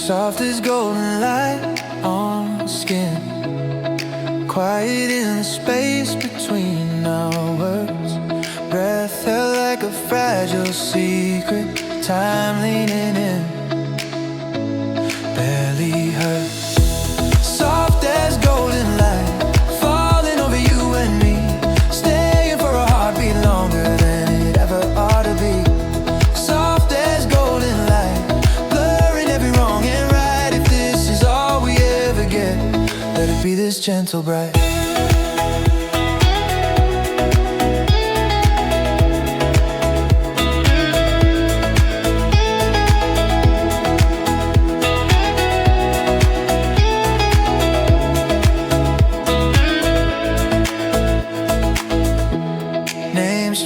Soft as golden light on skin, quiet in the space between our words. Breath held like a fragile secret, time leaning in, barely hurt. Soft as golden light, falling over you and me, staying for a heartbeat longer than it ever ought to be. Soft as golden light, blurring every wrong and right. If this is all we ever get, let it be this gentle bright.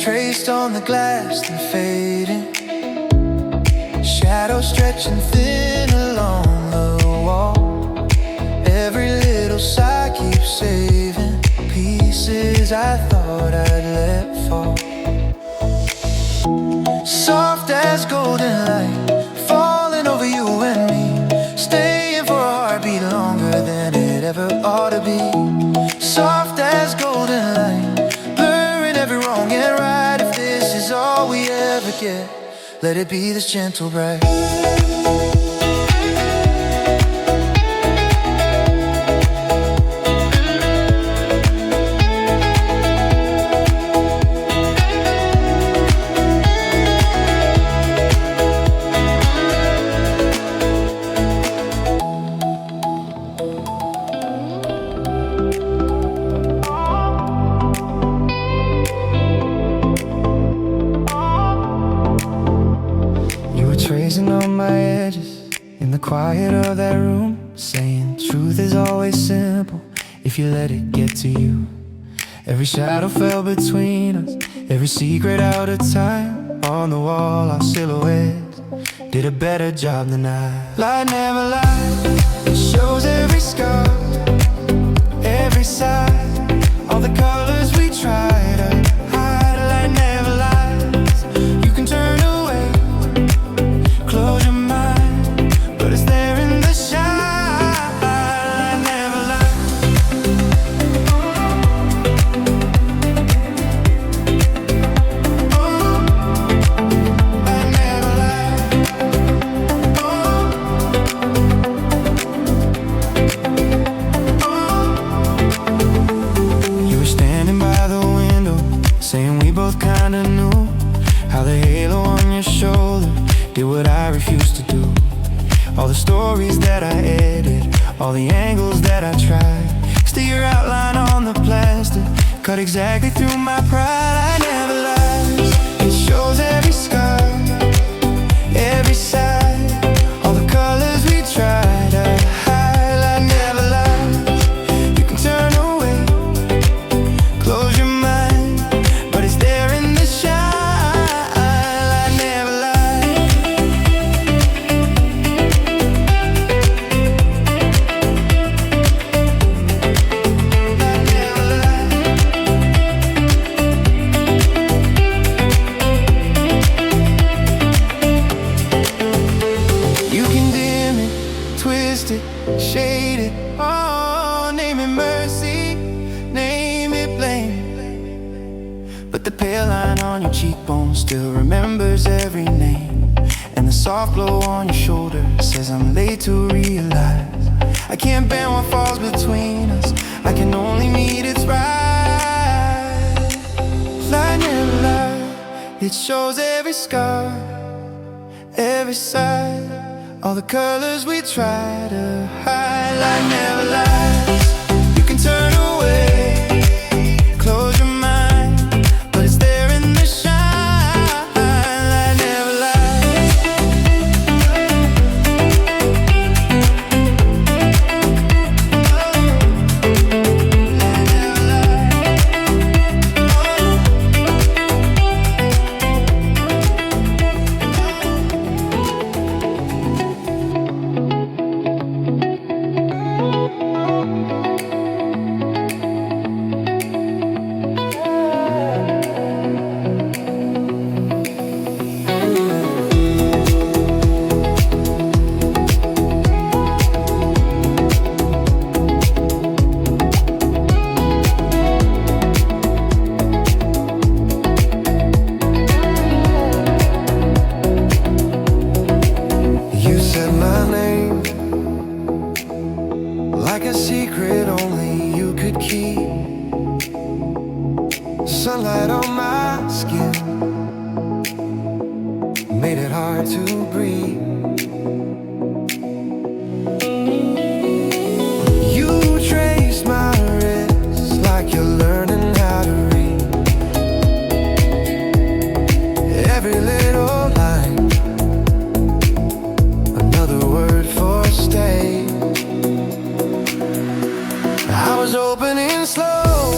Traced on the glass, then fading, shadows stretching thin along the wall. Every little sigh keeps saving pieces I thought I'd let fall. Soft as golden light, falling over you and me, staying for a heartbeat longer than it ever ought to be. Soft as golden light, blurring every wrong and right. If this is all we ever get, let it be this gentle bright. Tracing on my edges in the quiet of that room, saying truth is always simple if you let it get to you. Every shadow fell between us, every secret out of time. On the wall our silhouettes did a better job than I. Light never lied, it shows every scar, every side, all the colors we tried to hide. Light never lies, you can turn away, close your mind, but it's there in the shine. I never lie. Oh, I never lie. Oh. You were standing by the window, saying we both kinda knew how the halo on your shoulder did what I refused to do. All the stories that I edited, all the angles that I tried, still your outline on the plastic cut exactly through my pride. I never lies, it shows every scar, every side, all the colors we tried to hide. I never lies, you can turn away, close your mind, but it's there in the shine. Shade it, oh, name it mercy, name it blame, but the pale line on your cheekbone still remembers every name, and the soft glow on your shoulder says I'm late to realize I can't bend what falls between us, I can only meet its right. Line never lie, it shows every scar, every side, all the colors we try to hide. Light never lies, you can turn away, close your mind, but it's there in the shine. Light never lies. Light never lies. made it hard to breathe. You trace my wrist like you're learning how to read. Every little line, another word for stay. I was opening slow,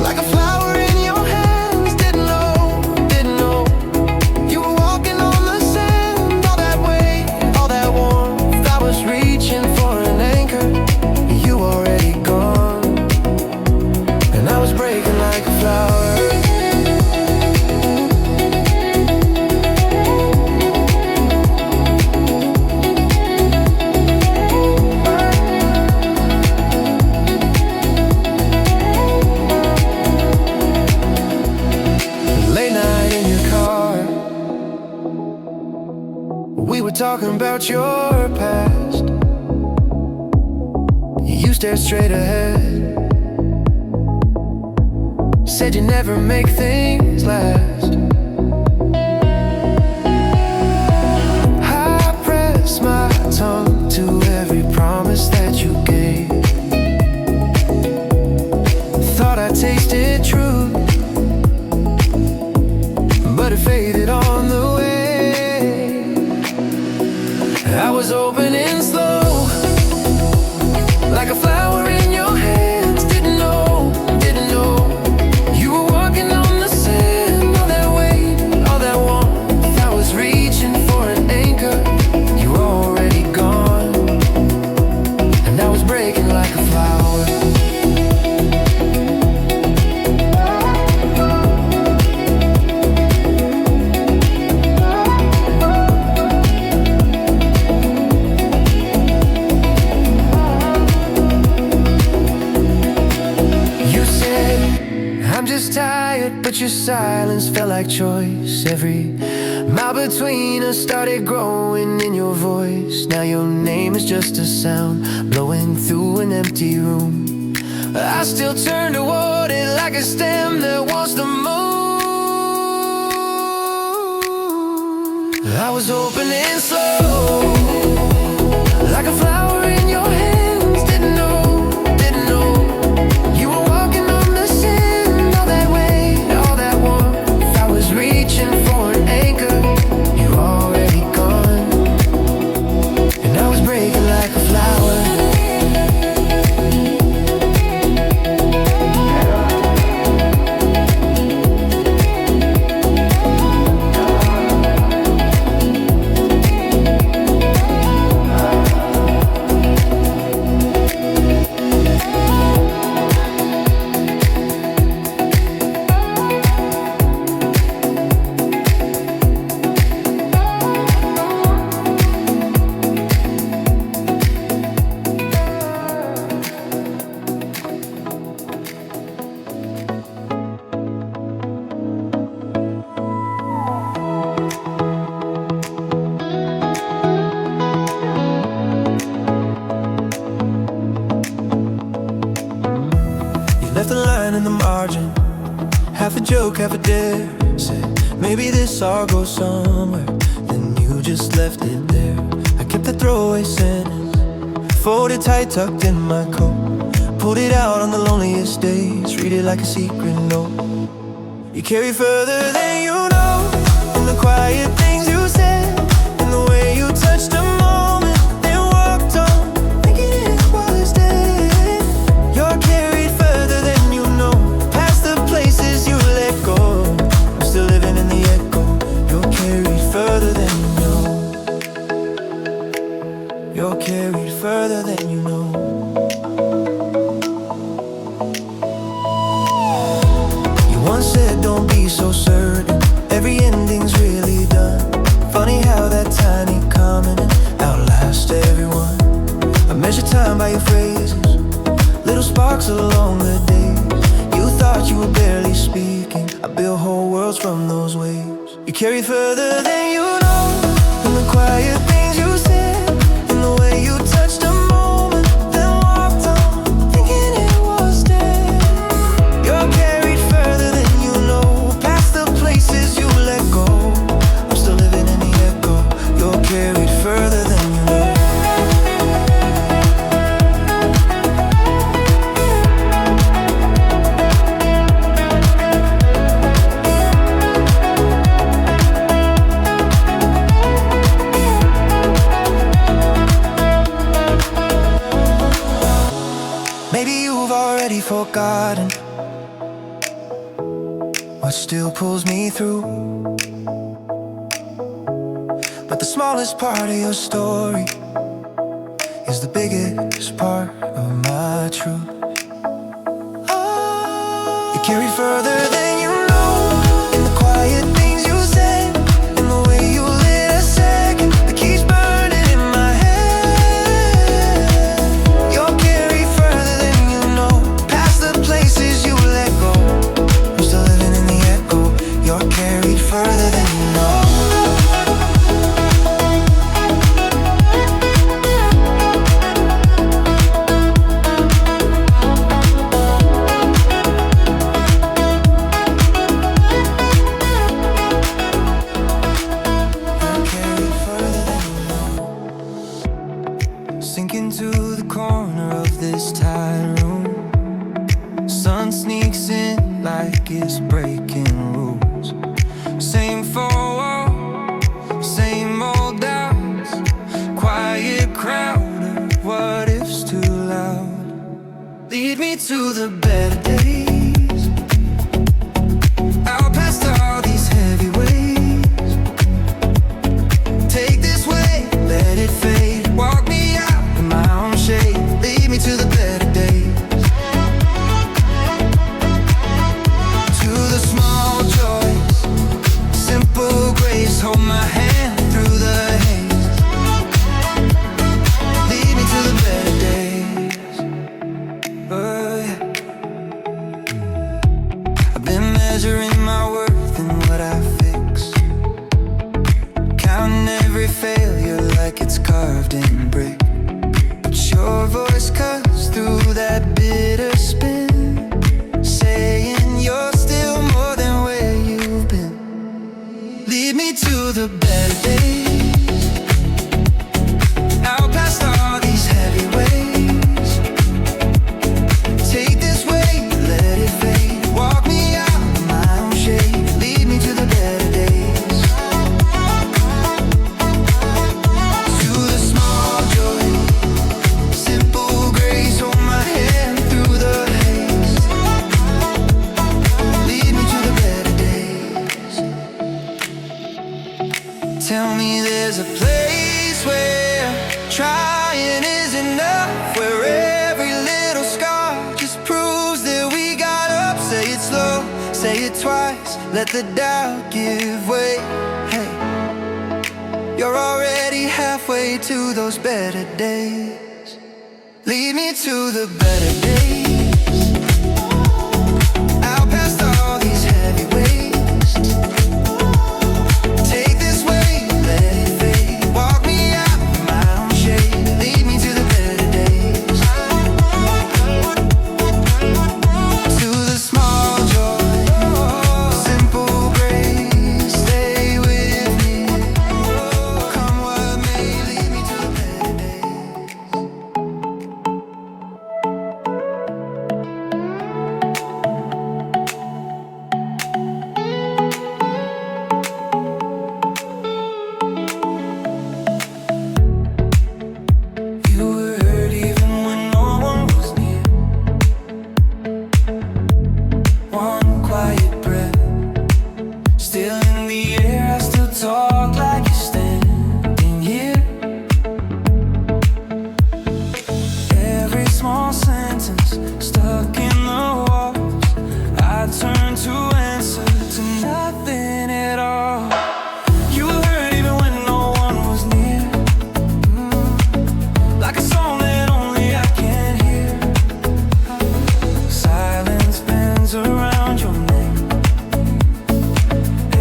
like a flower in your hands. Didn't know you were walking on the sand. All that weight, all that warmth, I was reaching for an anchor. You already gone, and I was breaking like a flower. We were talking about your past. You stared straight ahead, said you never make things last. I pressed my tongue to every promise that you gave. Thought I tasted truth, but it faded on the way. I was opening slow, like a flower in your hands. Didn't know you were walking on the sand. All that weight, all that warmth, I was reaching for an anchor. You were already gone, and I was breaking like a flower. I'm just tired, but your silence felt like choice. Every mile between us started growing in your voice. Now your name is just a sound blowing through an empty room. I still turn toward it like a stem that wants to move. I was opening slow, like a flower in your hands. Didn't know you were walking on the sand. All that weight, all that warmth, I was reaching for an anchor. You were already gone, and I was breaking like a flower. Left a line in the margin, half a joke, half a dare. Said, maybe this all goes somewhere. Then you just left it there. I kept the throwaway sentence, folded tight, tucked in my coat. Pulled it out on the loneliest days, read it like a secret note. You carry further than you know, in the quiet things you said, in the way you touched a moment, then walked on, thinking it was dead. You're carried further than you know, past the places you let go. I'm still living in the echo. You're carried further than you know. You're carried further than you know. You once said don't be so certain, every ending's really done. Funny how that tiny comment outlasts everyone. I measure time by your phrases, little sparks along the days. You thought you were barely speaking, I built whole worlds from those waves. You carry further than you know, in the quiet things you said, in the way you touched a moment, then walked on, thinking it was dead. You're carried further than you know, past the places you let go. I'm forgotten what still pulls me through. But the smallest part of your story is the biggest part of my truth. You carry further than you know, in the quiet things you said, in the way you lit a second that keeps burning in my head. You're carried further than you know, past the places you let go. I'm still living in the echo. You're carried further than you know. Sink into the corner of this tight room. Sun sneaks in like it's breaking rules. Same four walls, same old doubts. Quiet crowd of what ifs too loud. Lead me to the better days, out past all these heavy weights. Take this way, let it fade. Walk me out in my own shade. Lead me to the better days, to the small joys, simple grace. Hold my hand through the haze. Lead me to the better days. Oh, yeah. I've been measuring my worth and what I fix, counting every failure like it's carved in brick. But your voice cuts through that bitter spin, saying you're still more than where you've been. Lead me to the better days, out past all these heavy weights. Take this way, let it fade. Walk me out in my own shade. Lead me to the better days, to the small joy, simple grace. Hold my hand through the haze. Lead me to the better days. Tell me there's a place where trying is enough, where every little scar just proves that we got up. Say it slow, say it twice, let the doubt give way. Hey, you're already halfway to those better days. Lead me to the better days, out past all these heavy weights. Take this way, let it fade. Walk me out in my own shade. Lead me to the better days, to the small joy, simple grace. Stay with me, come what may. Lead me to the better days. You were hurt even when no one was near. One quiet breath, still in the air. I still talk like you're standing here. Every small sentence stuck in the walls, I turn to answer to nothing at all. You were hurt even when no one was near, like a song that only I can hear. Silence bends around your name,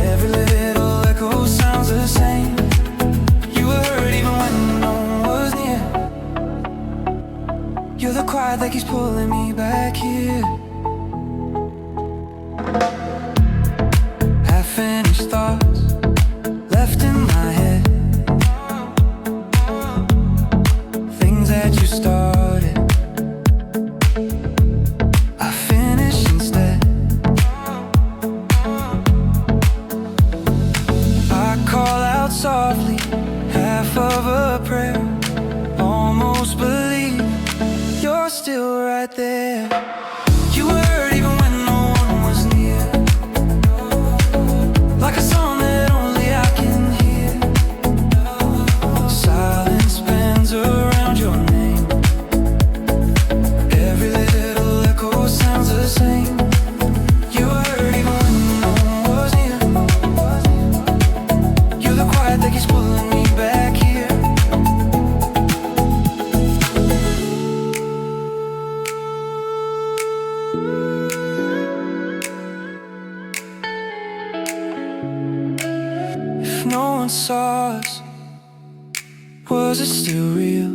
every little echo sounds the same. You were hurt even when no one was near. You're the quiet that keeps pulling me back here. Half-finished thoughts left in my head, things that you started, I finish instead. I call out softly, half of a prayer, almost believe you're still right there. no one saw us. Was it still real?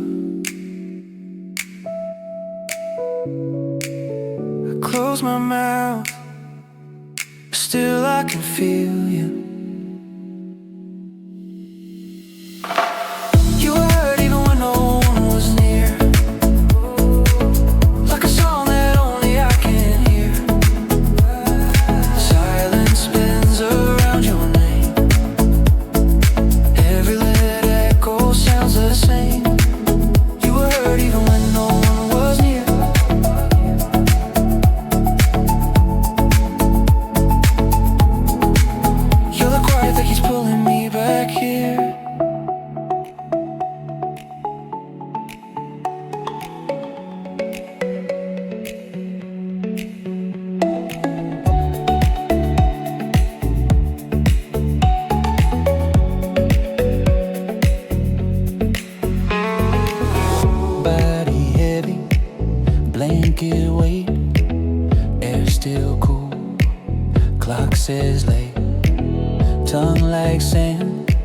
I close my mouth, but still I can feel you. You heard even when no one was near, like a song that only I can hear. Silence spins around your name, every little echo sounds the same. You were heard even when no one was near. You're the quiet that keeps pulling me back here. Body heavy, blanket weight, air still cool, clock says late. Tongue like sand,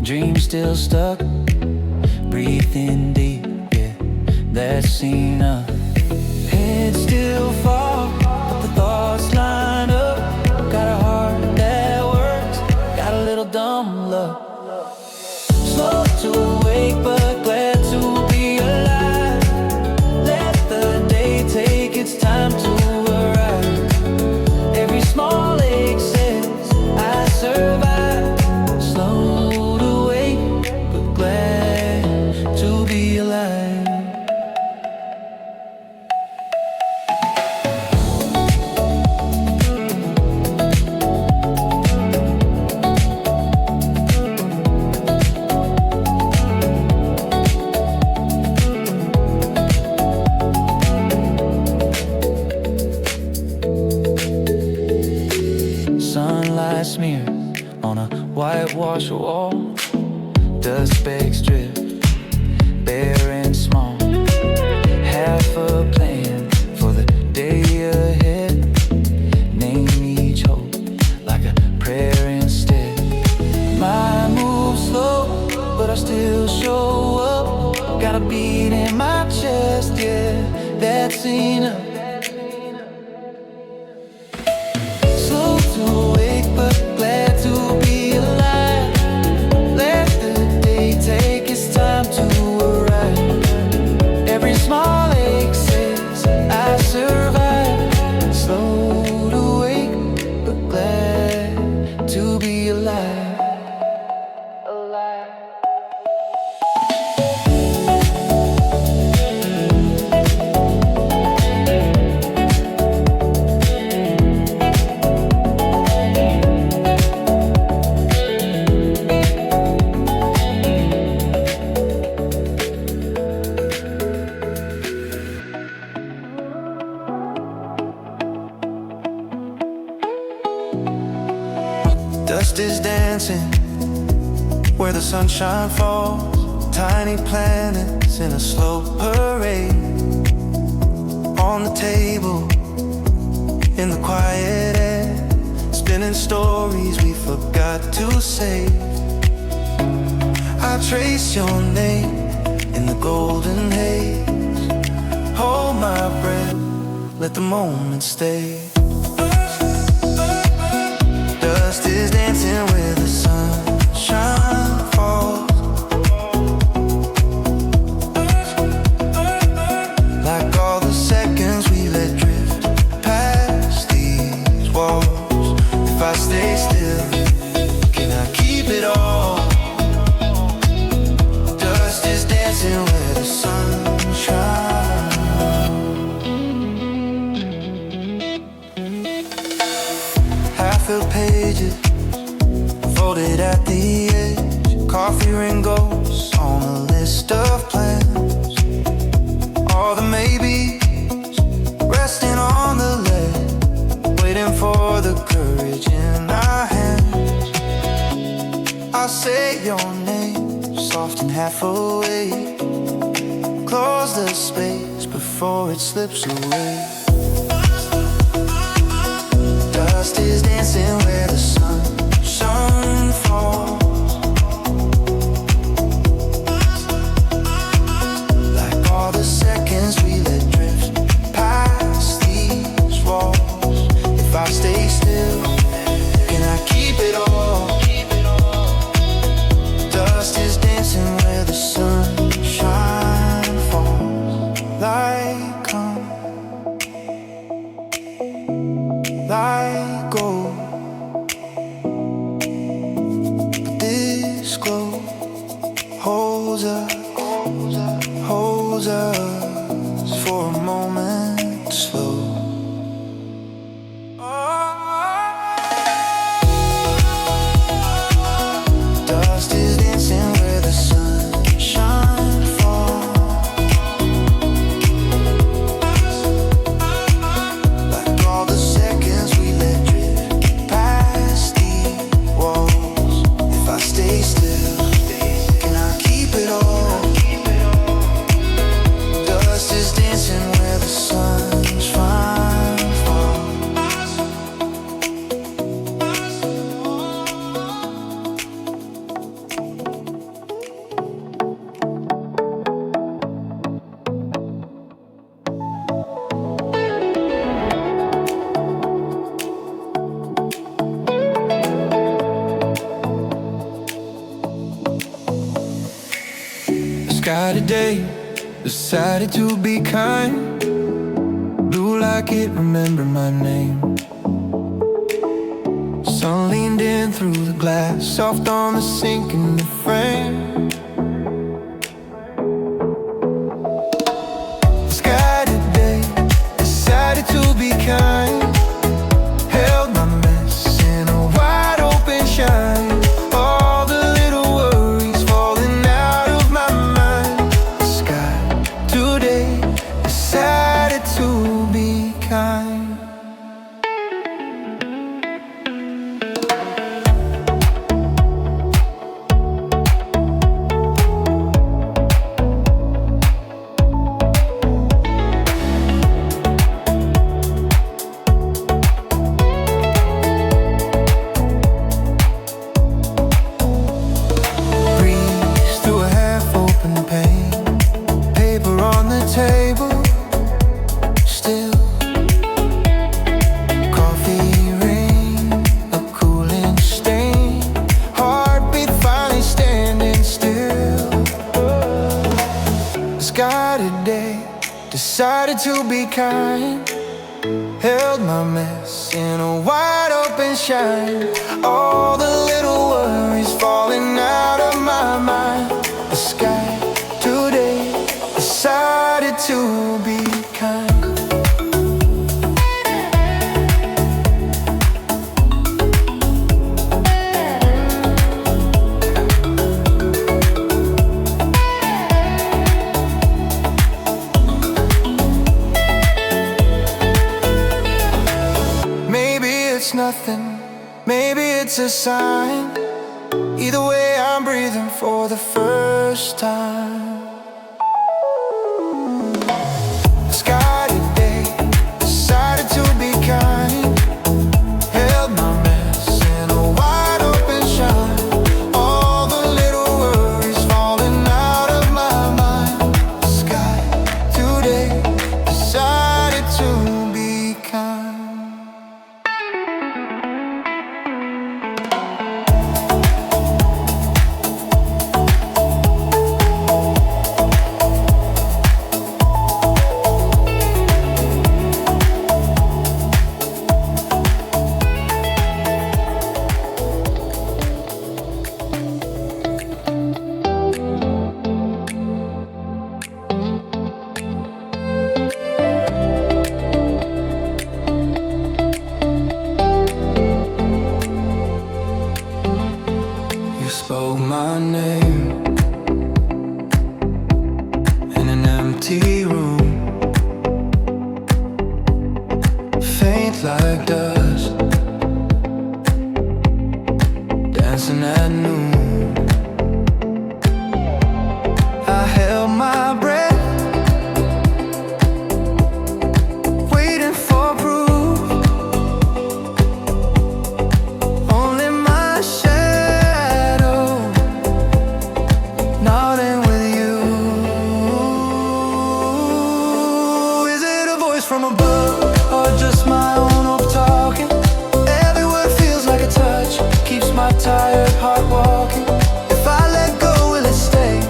dreams still stuck, breathing deep, yeah, that's enough. Head still far, but the thoughts line up. Got a heart that works, got a little dumb love. Slow to wake, but glad to be alive. Let the day take its time to arrive. Every small ache says I survive. Slow to wake, but glad to be alive. Sunlight smeared on a whitewash wall, dust specks drift, bare and small. Half a plan for the day ahead. Name each hope like a prayer instead. My move slow, but I still show up. Got a beat in my chest, yeah, that's enough. Slow to wake, but glad to be alive. Let the day take its time to arrive. Every small ache says I survive. Slow to wake, but glad to be alive. Dust is dancing where the sunshine falls. Tiny planets in a slow parade. On the table, in the quiet air, spinning stories we forgot to say. I trace your name in the golden haze. Hold my breath, let the moment stay. Dust is dancing where the sunshine falls. Like all the seconds we let drift past these walls. If I stay still, can I keep it all? Dust is dancing where the sunshine. Half-filled pages folded at the edge. Coffee ring ghosts on a list of plans. All the maybes resting on the ledge, waiting for the courage in our hands. I'll say your name soft and half awake. Close the space before it slips away. Dust is dancing where the sun falls. sky today decided to be kind. Blue like it remembered my name. Sun leaned in through the glass, soft on the sink in the frame. The sky today decided to be kind. Held my mess in a wide open shine. All the little worries falling out of my mind. The sky today decided to be kind. Table, still coffee rain, a cooling stain, heartbeat finally standing still. The sky today decided to be kind. Held my mess in a wide open shine. All the little worries falling out of my mind. The sky today decided to be kind. Maybe it's nothing, maybe it's a sign. Either way, I'm breathing for the first time. Spoke my name in an empty room, faint like dust, dancing at noon. I held my breath, waiting for proof. Only my nodding with you. Is it a voice from above, or just my own hope talking? Every word feels like a touch, keeps my tired heart walking. If I let go, will it stay,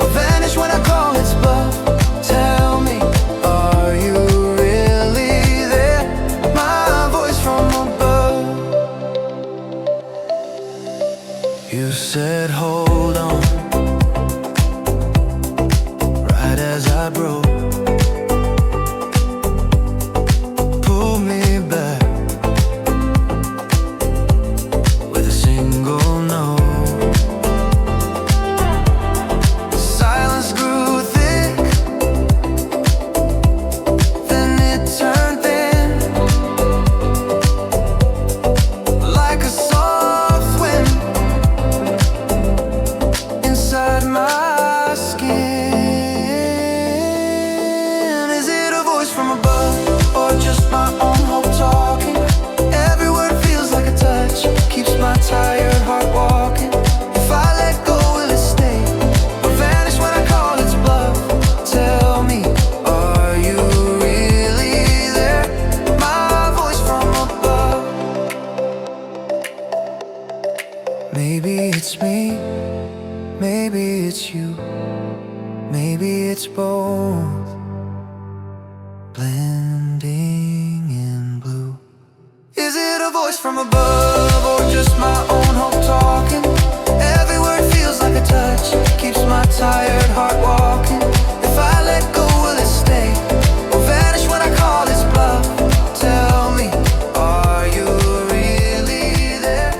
or vanish when I call its bluff? Tell me, are you really there? My voice from above. You said hold on, as I broke, pull me back with a single note. Silence grew thick, then it turned thin, like a soft wind inside my skin. From above, or just my own hope talking? Every word feels like a touch, keeps my tired heart walking. If I let go, will it stay, or vanish when I call its bluff? Tell me, are you really there? My voice from above. Maybe it's me, maybe it's you. Maybe it's both, blending in blue. Is it a voice from above or just my own hope talking? Every word feels like a touch, keeps my tired heart walking. If I let go, will it stay or vanish when I call its bluff? Tell me, are you really there?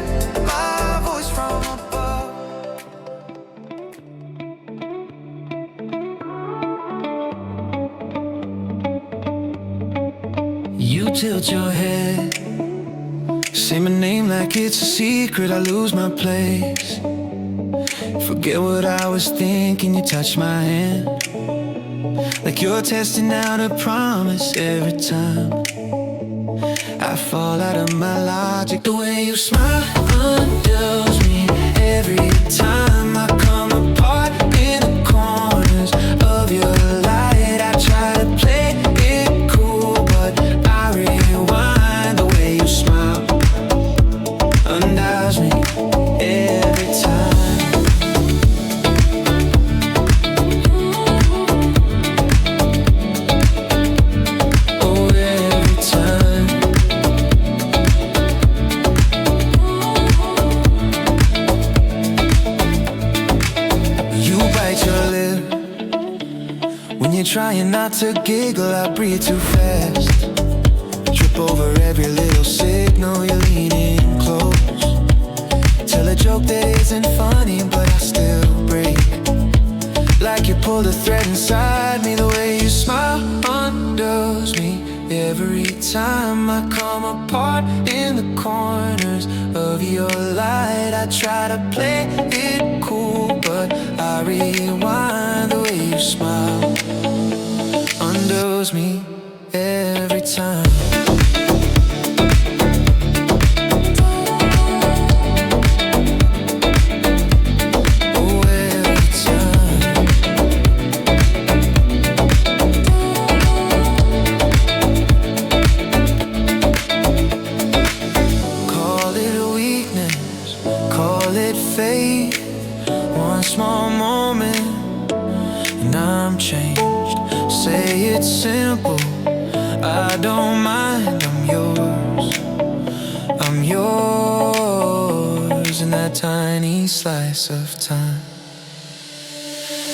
My voice from above. You tilt your head, say my name like it's a secret, I lose my place. Forget what I was thinking, you touch my hand like you're testing out a promise every time. I fall out of my logic. The way you smile undulls me every time I come apart in the corners of your light. I try to play it cool, but I rewind. The way you smile undoes me every time. Oh, every time. You bite your lip when you're trying not to giggle. I breathe too fast, trip over every little signal. You're leaning close, tell a joke that isn't funny, but I still break. Like you pulled a thread inside me. The way you smile undoes me every time I come apart in the corners of your light. I try to play it cool, but I rewind. The way you smile undoes me every time. One small moment and I'm changed. Say it's simple, I don't mind. I'm yours in that tiny slice of time.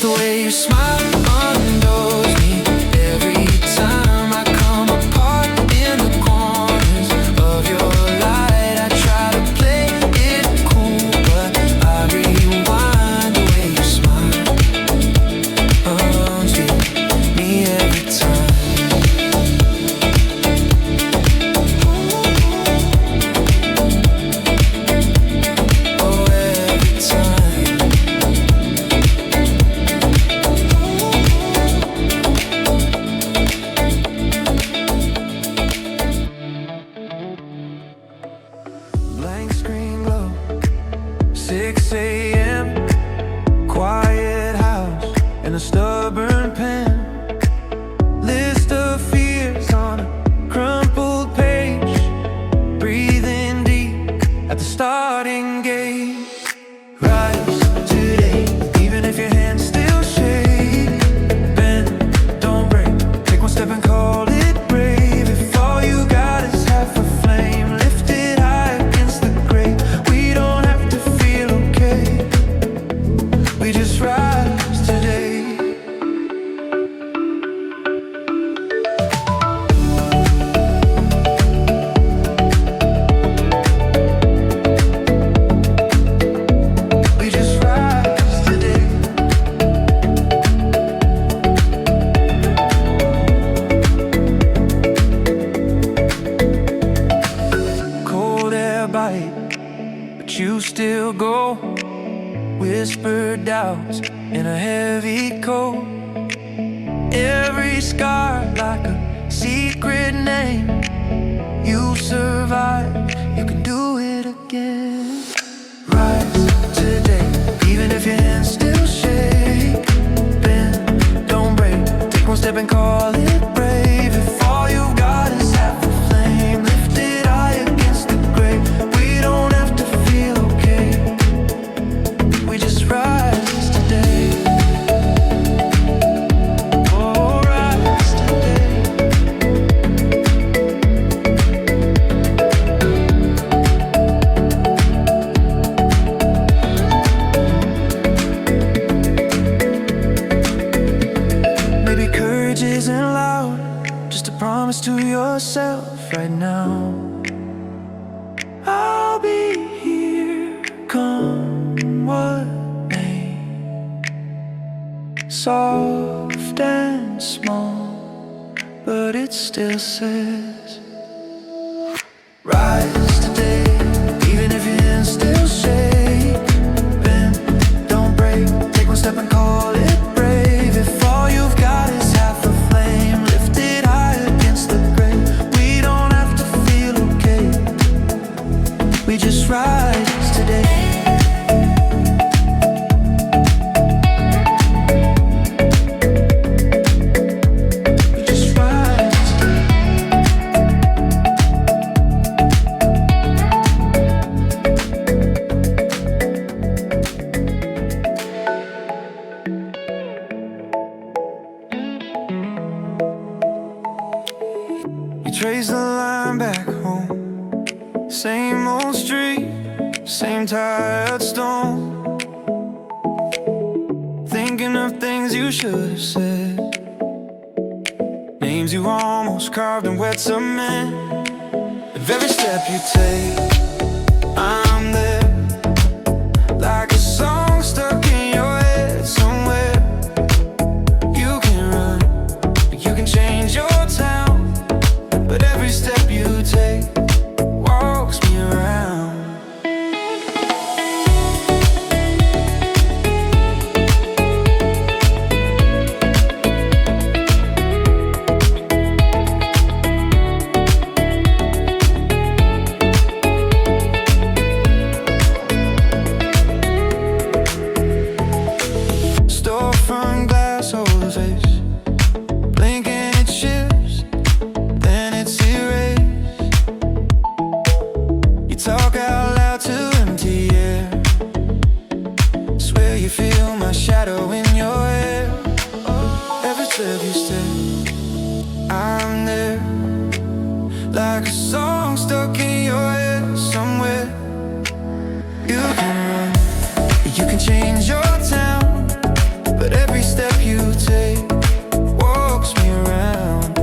The way you smile undoes me every time I come apart in the corners of your light. I try to play it cool, but I rewind. The way you smile undoes me every time. Oh, every time. Blank screen glow, 6 a.m. Quiet house and a stubborn pen. List of fears on a crumpled page. Breathing deep at the starting gate. Rise today, even if your hands still shake. Bend, don't break, take one step and call it brave. If all you got is half a flame, lift it high against the grate. We don't have to feel okay, we just rise today. We just rise today. Cold air bite, but you still go. Whispered doubts in a heavy coat. Every scar like a secret name. You survive, you can do it again. Rise today, even if your hands still shake. Bend, don't break, take one step and call it brave. If all you got is half a flame, lift it high against the grate. We don't have to feel okay, we just rise today. soft and small, but it still says rise today, even if your hands still shake. Bend, don't break, take one step and call it brave. If all you've got is half a flame, lift it high against the grave. We don't have to feel okay, we just rise today. Trace the line back home, same old street, same tired stone. Thinking of things you should have said, names you almost carved in wet cement. With every step you take, I'm there, like a song stuck in your head somewhere. You can run, you can change your town, but every step you take walks me around. Storefront glass over the face, blinking it shifts, then it's erased. You talk out loud to empty air, swear you feel my shadow in your hair. Every step you stay, I'm there, like a song stuck in your head somewhere. You can run, you can change your town, but every step you take walks me around.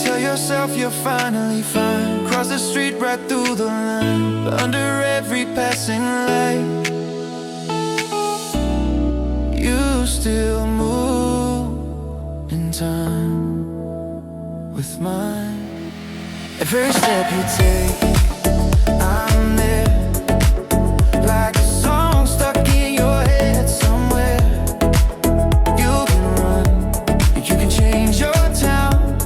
Tell yourself you're finally fine, cross the street right through the line, but under every passing light you still move in time with mine. Every step you take, I'm there, like a song stuck in your head somewhere. You can run, you can change your town,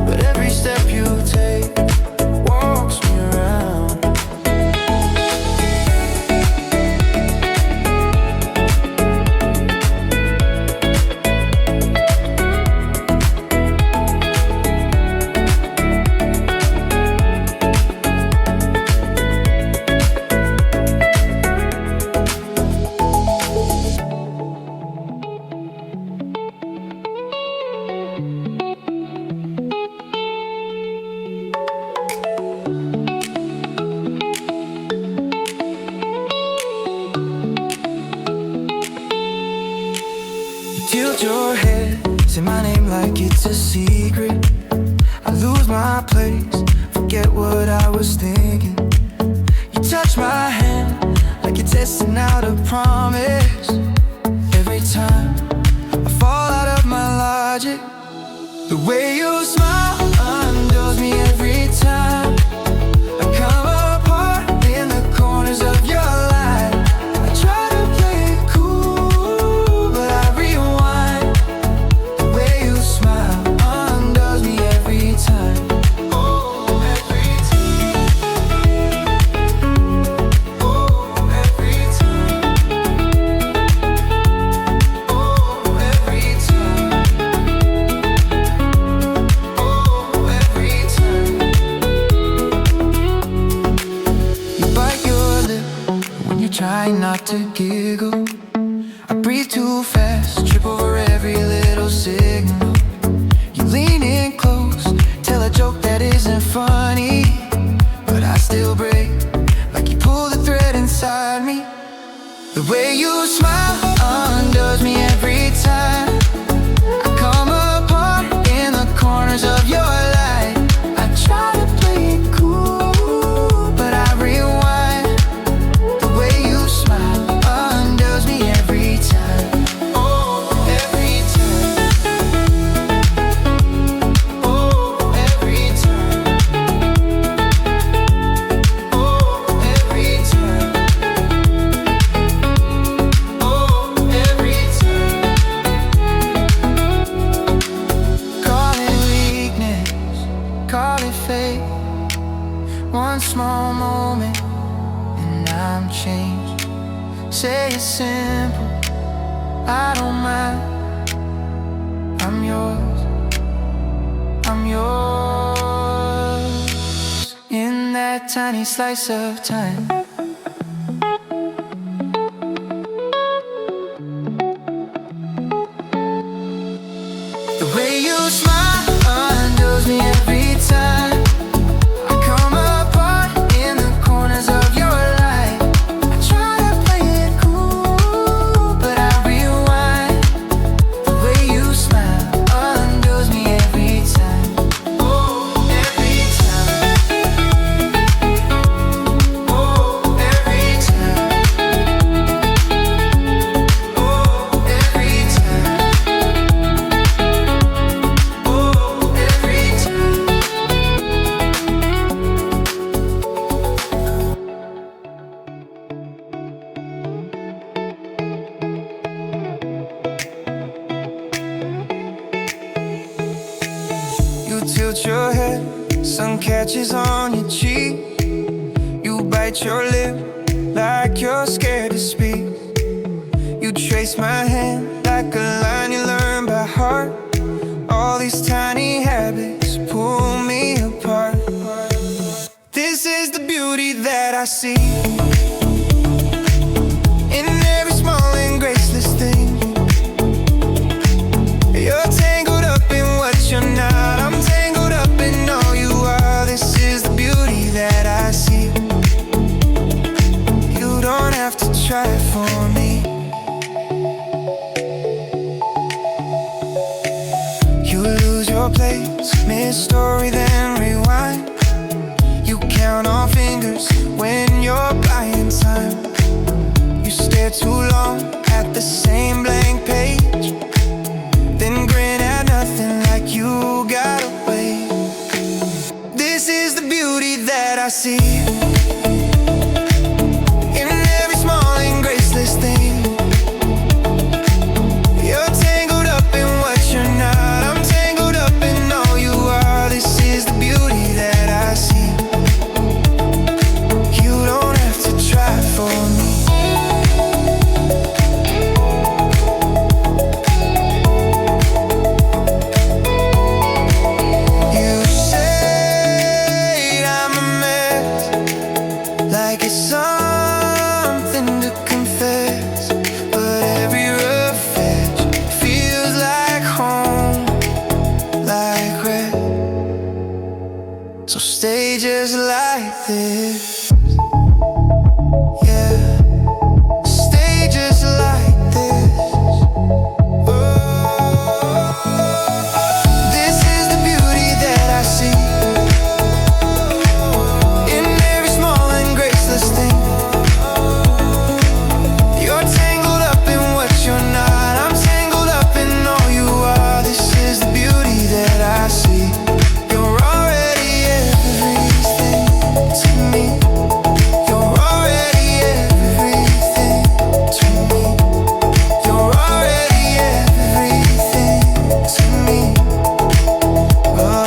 but every step you take walks me around. Tilt your head, say my name like it's a secret. I lose my place, forget what I was thinking. You touch my hand like you're testing out a promise. Every time I fall out of my logic, the way you smile undoes me every time. I come apart in the corners of your life. I try to play it cool, but I rewind. The way you smile undoes me every time. Oh, every time. Oh, every time. Oh, every time. Oh, every time. You bite your lip when you're trying not to giggle. I breathe too fast, trip over every little signal. You lean in close, tell a joke that isn't funny, but I still break, like you pull the thread inside me. The way you smile undoes me every time. I come apart in the corners of your life. I try to play it cool, but I rewind. The way you smile undoes me every time. change. Say it's simple, I don't mind. I'm yours, I'm yours. In that tiny slice of time. The way you smile undoes me every time. I come apart in the corners of your life. I try to play it cool, but I rewind. The way you smile undoes me every time. Oh, every time. Oh, every time. Oh, every time. You tilt your head, sun catches on your cheek. You bite your lip like you're scared to speak. You trace my hand like a line you learn by heart. All these tiny habits pull me apart. This is the beauty that I see in every small and graceless thing. You're tangled up in what you're not. I'm tangled up in all you are. This is the beauty that I see. You don't have to try for me. You lose your place, miss story, then rewind. You count on fingers when you're buying time. You stare too long at the same blank page, then grin at nothing like you got away. This is the beauty that I see in every small and graceless thing. You're tangled up in what you're not. I'm tangled up in all you are. This is the beauty that I see. You don't have to try for me. You say I'm a mess, like it's something to confess. But every rough edge feels like home, like red. So stay just like this, yeah. Stay just like this. Oh, this is the beauty that I see in every small and graceless thing. You're tangled up in what you're not. I'm tangled up in all you are. This is the beauty that I see. You're already everything to me. You're already everything to me. You're already everything to me. Oh.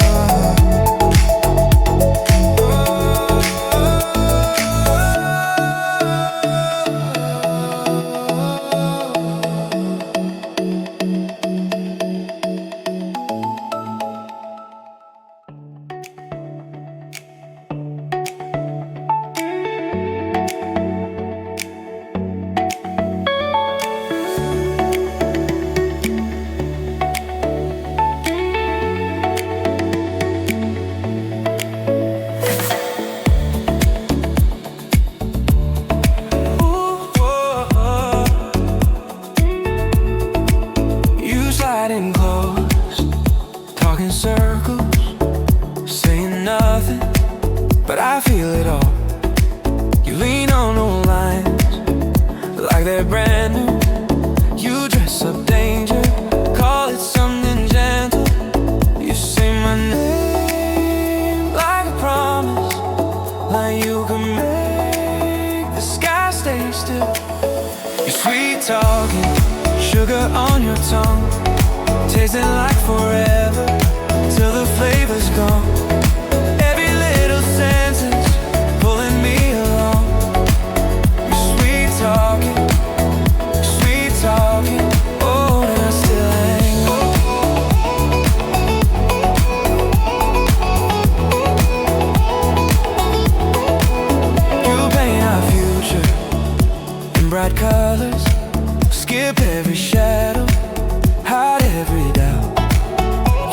You sliding close, talking circles, saying nothing, but I feel it all. You lean on the lines like they're brand new. You dress up danger, call it something gentle. You say my name like a promise, like you can make the sky stay still. Your sweet talking, sugar on your tongue, tasting like forever till the flavor's gone. Every little sentence pulling me along. Your bright colors, skip every shadow, hide every doubt.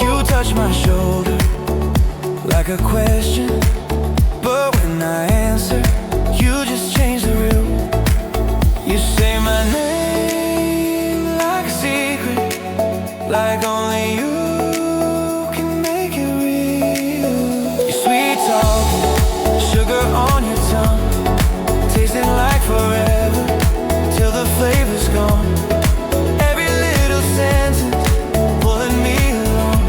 You touch my shoulder like a question, but when I answer, you just change the rule. You say my name like a secret, like only you can make it real. Your sweet talk, sugar on your tongue, tasting like forever, till the flavor's gone. Every little sentence pulling me along.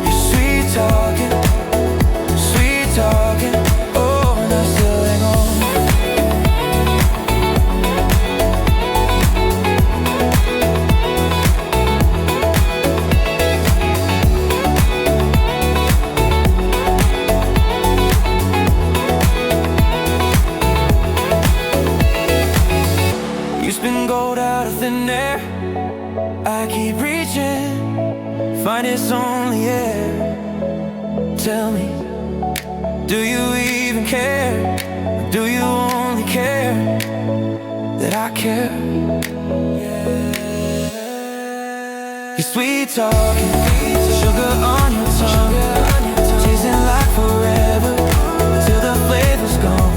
Your sweet talking, oh, and I still hang on. You spin gold out of thin air, I keep reaching, find it's only air. Tell me, do you even care? Or do you only care that I care? Your sweet talking, sugar on your tongue, tasting like forever, till the flavor's gone.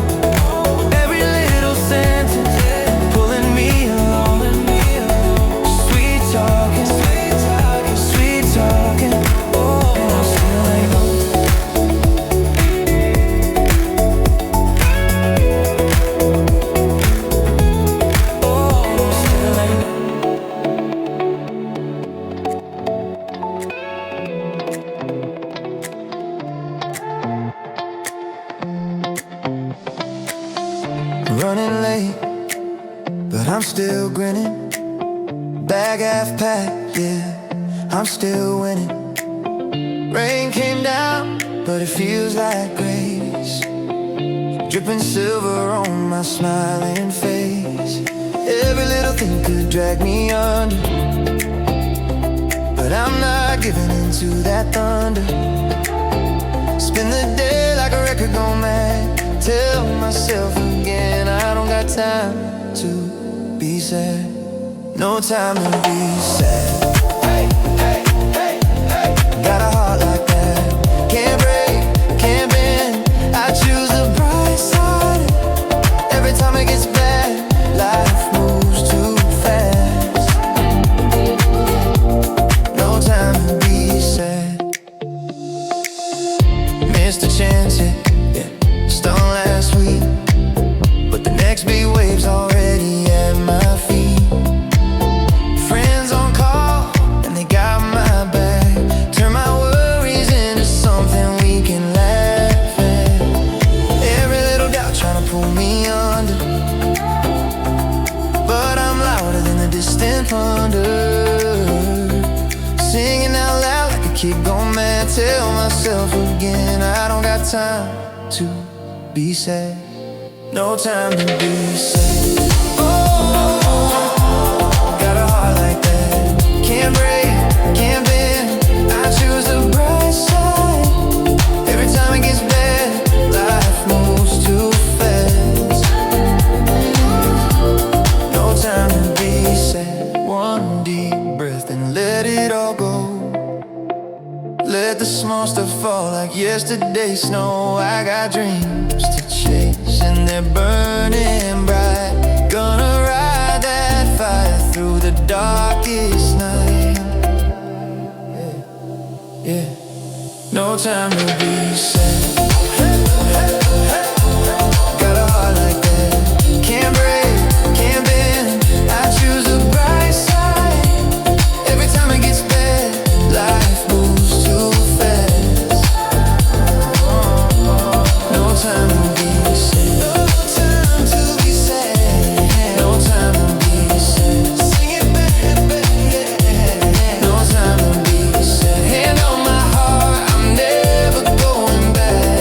Every little sentence pulling me along. Sweet talking, oh, and I still ain't on. Running late, but I'm still grinning. Bag half packed, yeah, I'm still winning. Rain came down, but it feels like grace, dripping silver on my smiling face. Every little thing could drag me under, but I'm not giving in to that thunder. Spend the day like a record gone mad, tell myself again I don't got time to be sad. No time to be sad. Got a heart like that, can't break, can't bend. I choose the bright side. Every time it gets bad, life moves too fast. No time to be sad. Missed a chance, yeah, stung last week, but the next big wave's already at my feet. Friends on call, and they got my back. Turn my worries into something we can laugh at. Every little doubt trying to pull me under, but I'm louder than the distant thunder. Singing out loud like a kid gone mad. Tell myself again I don't got time to be sad. No time to be sad. Got a heart like that, can't break, can't bend. I choose the bright side. Every time it gets bad, life moves too fast. No time to be sad. One deep breath and let it all go. Let the small stuff fall like yesterday's snow. I got dreams to chase and they're burning bright. Gonna ride that fire through the darkest night. Yeah, no time to be sad. Got a heart like that, can't break, can't bend. I choose the bright side. Every time it gets bad, life moves too fast. No time to be sad. No time to be sad. No time to be sad. Sing it back, yeah. No time to be sad. Hand on my heart, I'm never going back.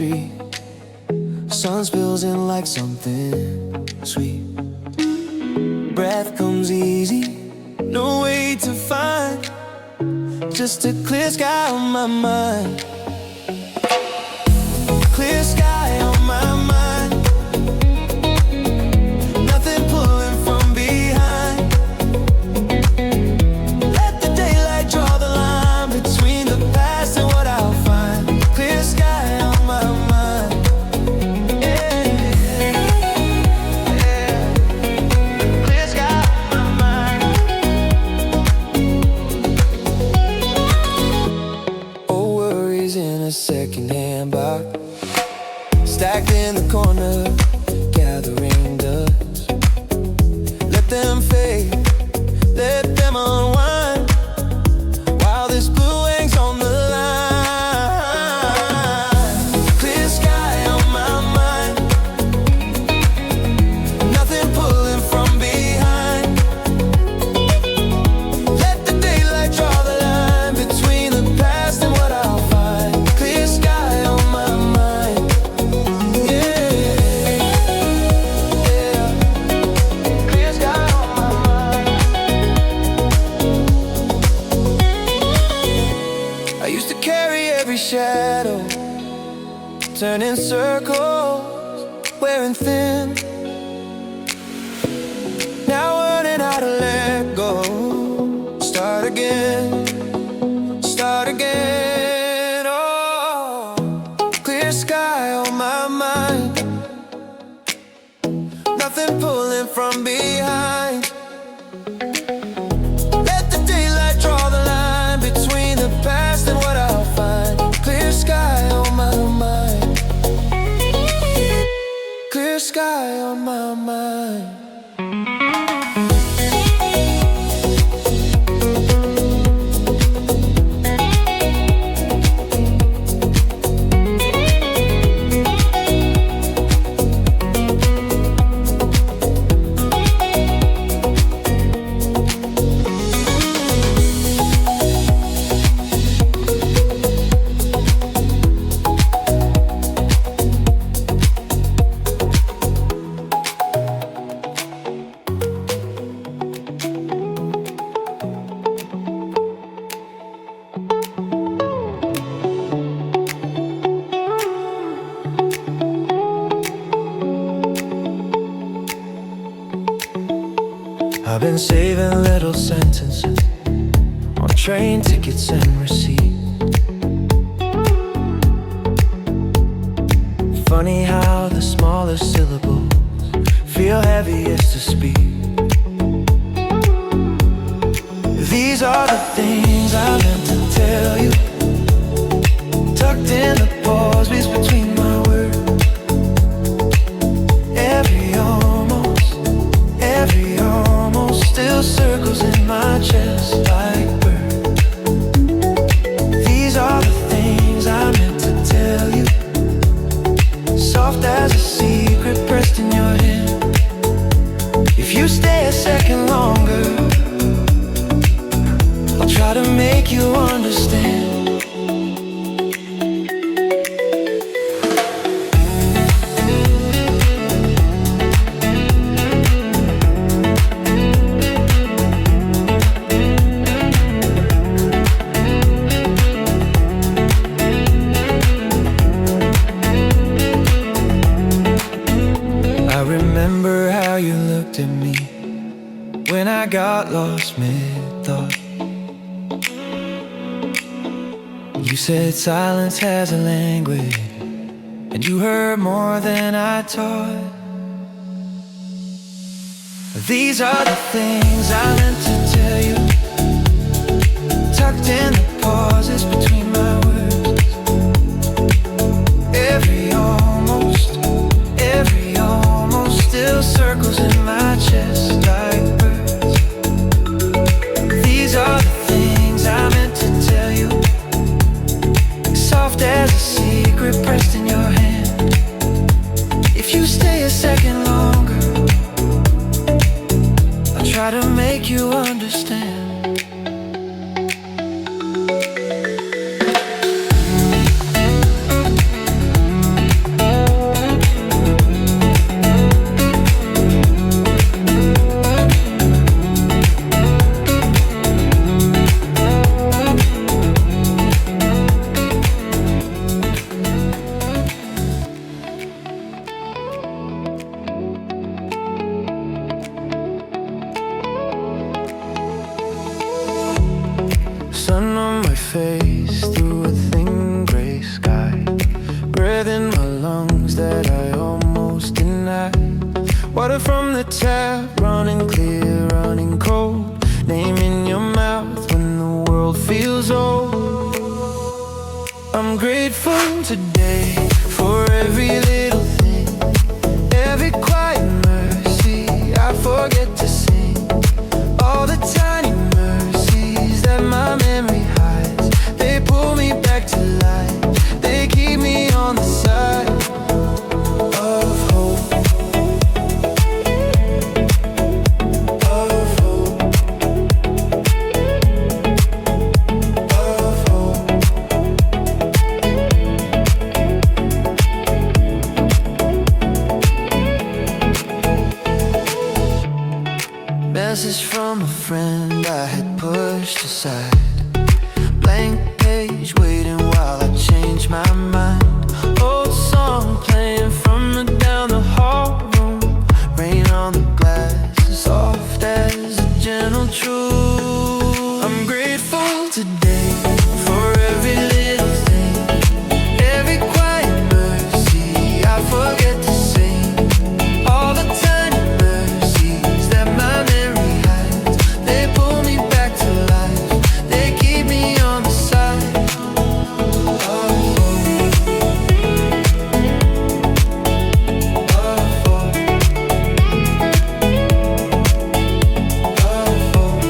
street. Sun spills in like something sweet. Breath comes easy, no way to find. Just a clear sky on my mind. Clear sky on my mind. Nothing pulling from behind. Let the daylight draw the line between the past and what I'll find. Clear sky on my mind. Yeah, yeah. Clear sky on my mind. Old worries in a second-hand box, stacked in the corner, gathering dust. Let them fade, let them unwind, while this blue hangs on the line. Clear sky on my mind. Nothing pulling from behind. Let the daylight draw the line between the past and what I'll find. Clear sky on my mind. Shadow, turning circles, wearing thin. Now learning how to let go. Start again, start again. Oh, clear sky on my mind. Nothing pulling from behind. Let the daylight draw the line between the past and what I'll find. Clear sky on my mind. Clear sky on my mind. I've been saving little sentences on train tickets and receipts. Funny how the smallest syllables feel heaviest to speak. These are the things I meant to tell you, tucked in the pauses between my words. Every almost still circles in my chest like birds. These are the things I meant to tell you, soft as a secret pressed in your hand. If you stay a second longer, I'll try to make you understand. Remember how you looked at me when I got lost mid-thought. You said silence has a language, and you heard more than I taught. These are the things I meant to tell you, tucked in the pauses between my words. Every almost still circles in my chest like birds. These are the things I meant to tell you, soft as a secret pressed in your hand. If you stay a second longer, I'll try to make you understand. face through a thin gray sky. Breath in my lungs that I almost denied. Water from the tap, running clear, running cold. Name in your mouth when the world feels old. I'm grateful today for every little thing, every quiet mercy I forget to sing. All the tiny mercies that my memory hides, they pull me back to life. They keep me on the side of hope, of hope, of hope. Message from a friend I had pushed aside. Blank page waiting while I change my mind. Old song playing from the down the hall room. Rain on the glass, soft as a gentle truth. I'm grateful today for every little thing, every quiet mercy I forget to sing. All the tiny mercies that my memory hides, they pull me back to life. They keep me on the side of hope, of hope, of hope.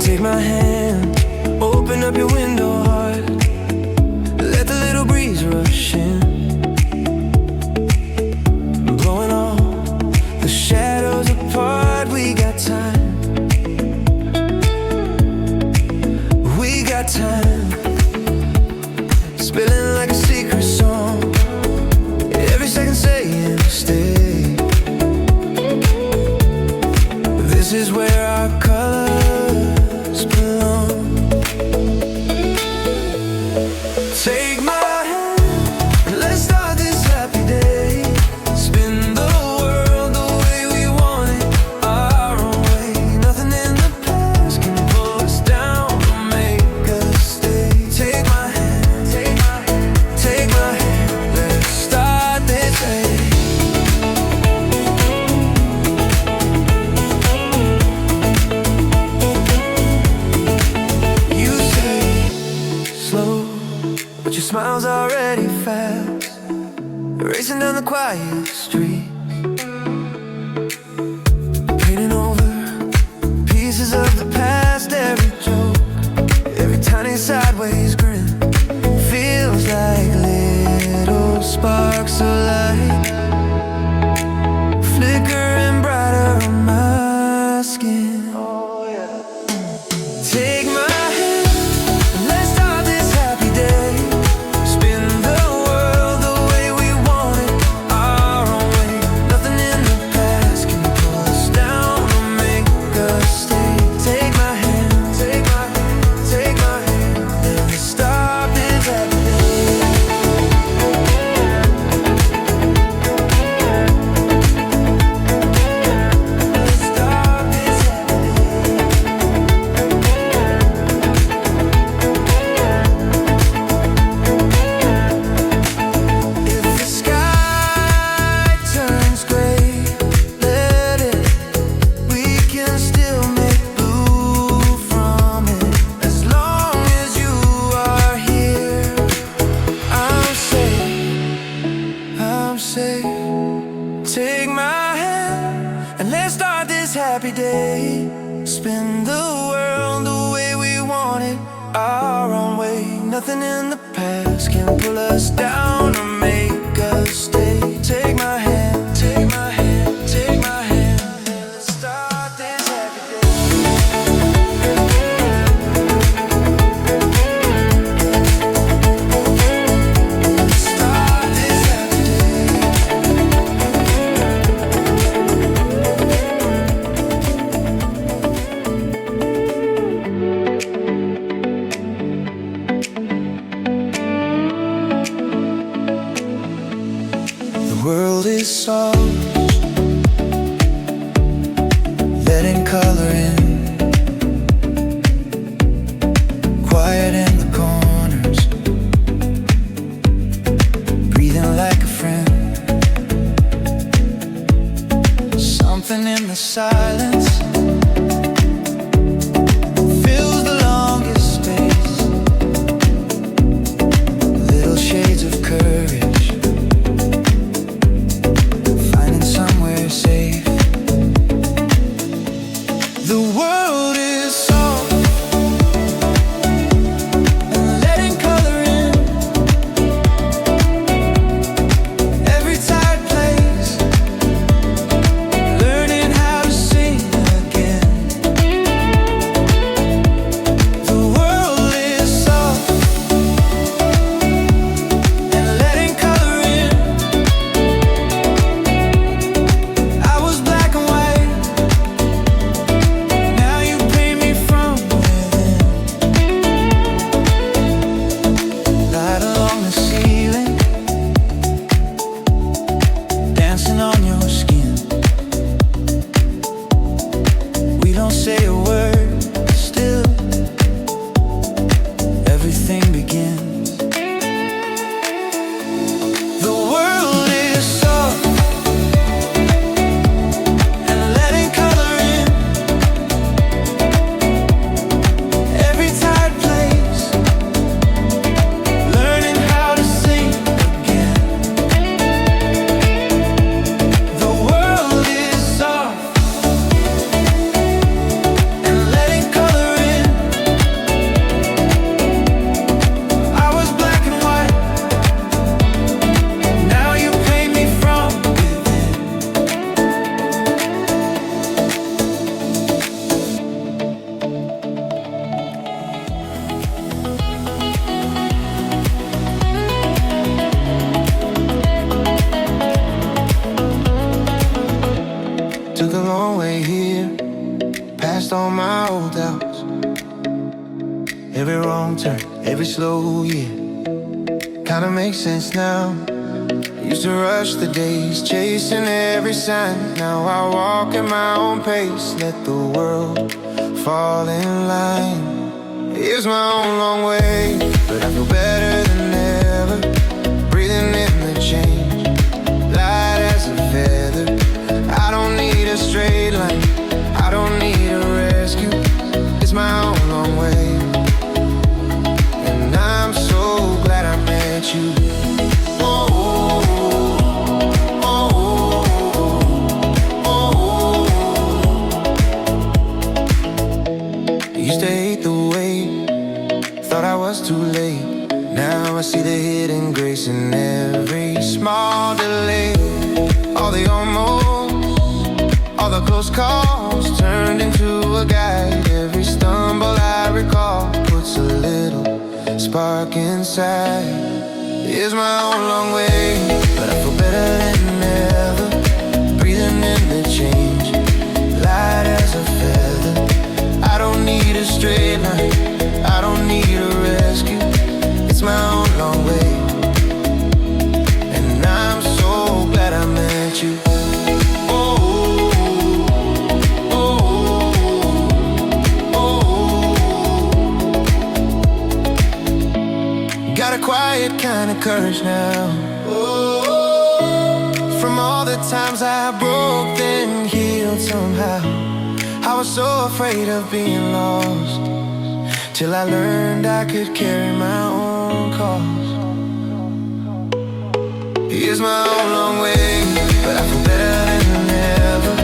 Take my hand, open up your window, heart. Let the little breeze rush in, blowing all the shadows apart. We got time, we got time. Spilling like a secret song, every second saying stay. This is where our colors belong. Take my hand and let's start this happy day. Spin the world the way we want it, our own way. Nothing in the past can pull us down or make us stay. Take my hand, take my hand, take my hand. Let's start this day. You say slow, but your smile's already fast, racing down the quiet street, painting over pieces of the past. Every joke, every tiny sideways grin feels like little sparks of light, flickering brighter on my skin. Take my hand, let's start this happy day. Spin the world the way we want it, our own way. Nothing in the past can pull us down or make us stay. Take my hand, take my hand, take my hand. Let's start this happy day. Let's start this happy day. If the sky turns gray, let it. We can still make blue from it. As long as you are here, I'm safe, I'm safe. Take my hand and let's start this happy day. Spin the world the way we want it, our own way. Nothing in the past can pull us down or make us stay. Take my hand, take my hand, take my hand. Let's start this happy day. Let's start this happy day. world is soft, letting color in, quiet in the corners, breathing like a friend. Something in the silence fills the longest space, little shades of courage, finding somewhere safe. The world is soft and letting color in, every tired place learning how to sing again. The world is soft and letting color in. I was black and white, now you paint me from within. Light along the ceiling, dancing on your skin. We don't say a word, still everything begins. The world is soft and letting color in, every tired place learning how to sing again. The world is soft and letting color in. I was black and white, now you paint me from within. Took a long way here, past all my old doubts. Every wrong turn, every slow year, kinda makes sense now. Used to rush the days, chasing every sign. Now I walk at my own pace, let the world fall in line. Here's my own long way, but I feel better than ever, breathing in the change, light as a feather. I don't need a straight line, I don't need a rescue. It's my own long way, and I'm so glad I met you. Oh, oh, oh, oh. Used to hate the wait, thought I was too late. Now I see the hidden grace in every small delay. All the almost, all the close calls turned into a guide. Every stumble I recall puts a little spark inside. Here's my own long way, but I feel better than ever, breathing in the change, light as a feather. I don't need a straight line, I don't need a rescue. It's my own long way, and I'm so glad I met you. Oh, oh, oh, oh. Got a quiet kind of courage now. Oh, from all the times I broke then healed somehow. I was so afraid of being lost, till I learned I could carry my own cause. Here's my own long way, but I feel better than ever,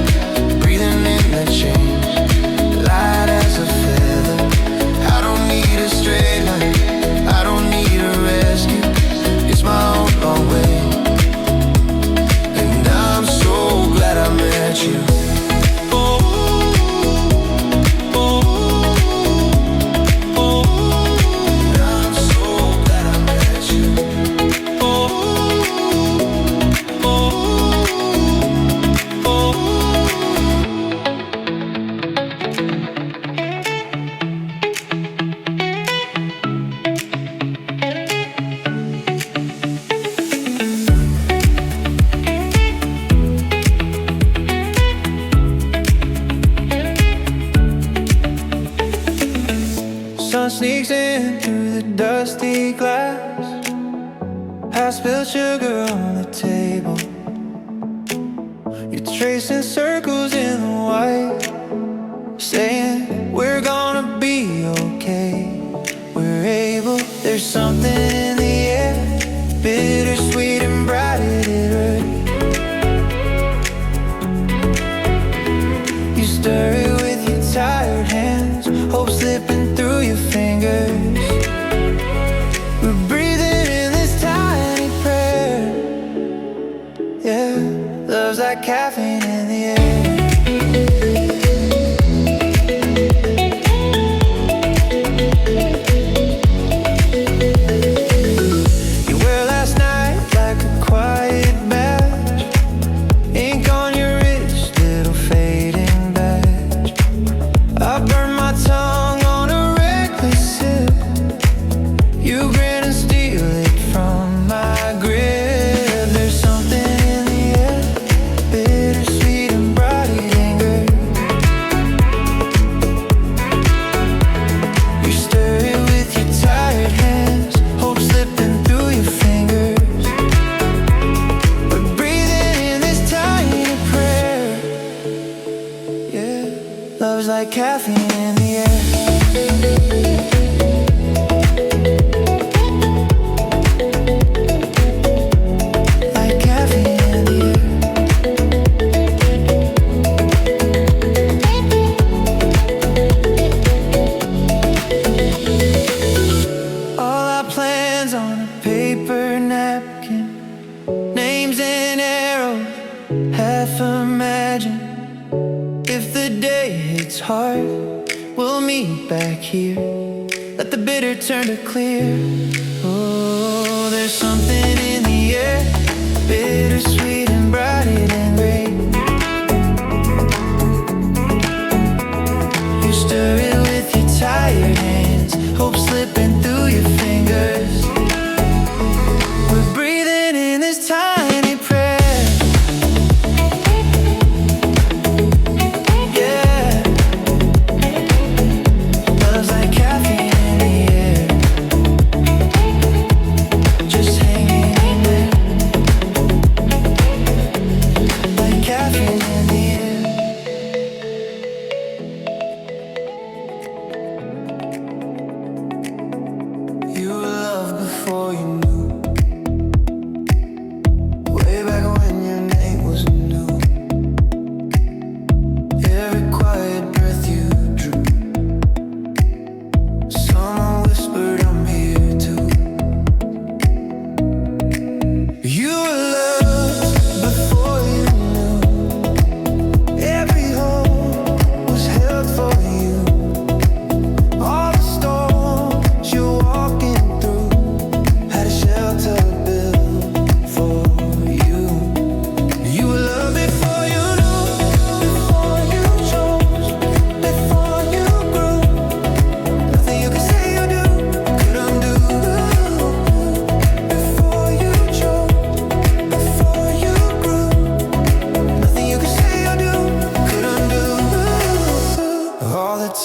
breathing in the change, light as a feather. I don't need a straight line, I don't need a rescue. It's my own long way, and I'm so glad I met you. Oh, I spilled sugar on the table. You're tracing circles in the white, saying we're gonna be okay. We're able. There's something in the air, bittersweet and bright, it hurts. You stir it with your tired hands, hope slipping through your fingers. We're breathing in this tiny prayer. Yeah, love's like caffeine in the air. Like caffeine in the air. Like caffeine in the air. All our plans on a paper napkin, names and arrows, half imagined. If the day hits hard, we'll meet back here. Let the bitter turn to clear. Oh, there's something in the air, bittersweet and bright and gray. You stir it with your tired hands, hope slipping through your fingers. We're breathing in this tiny prayer.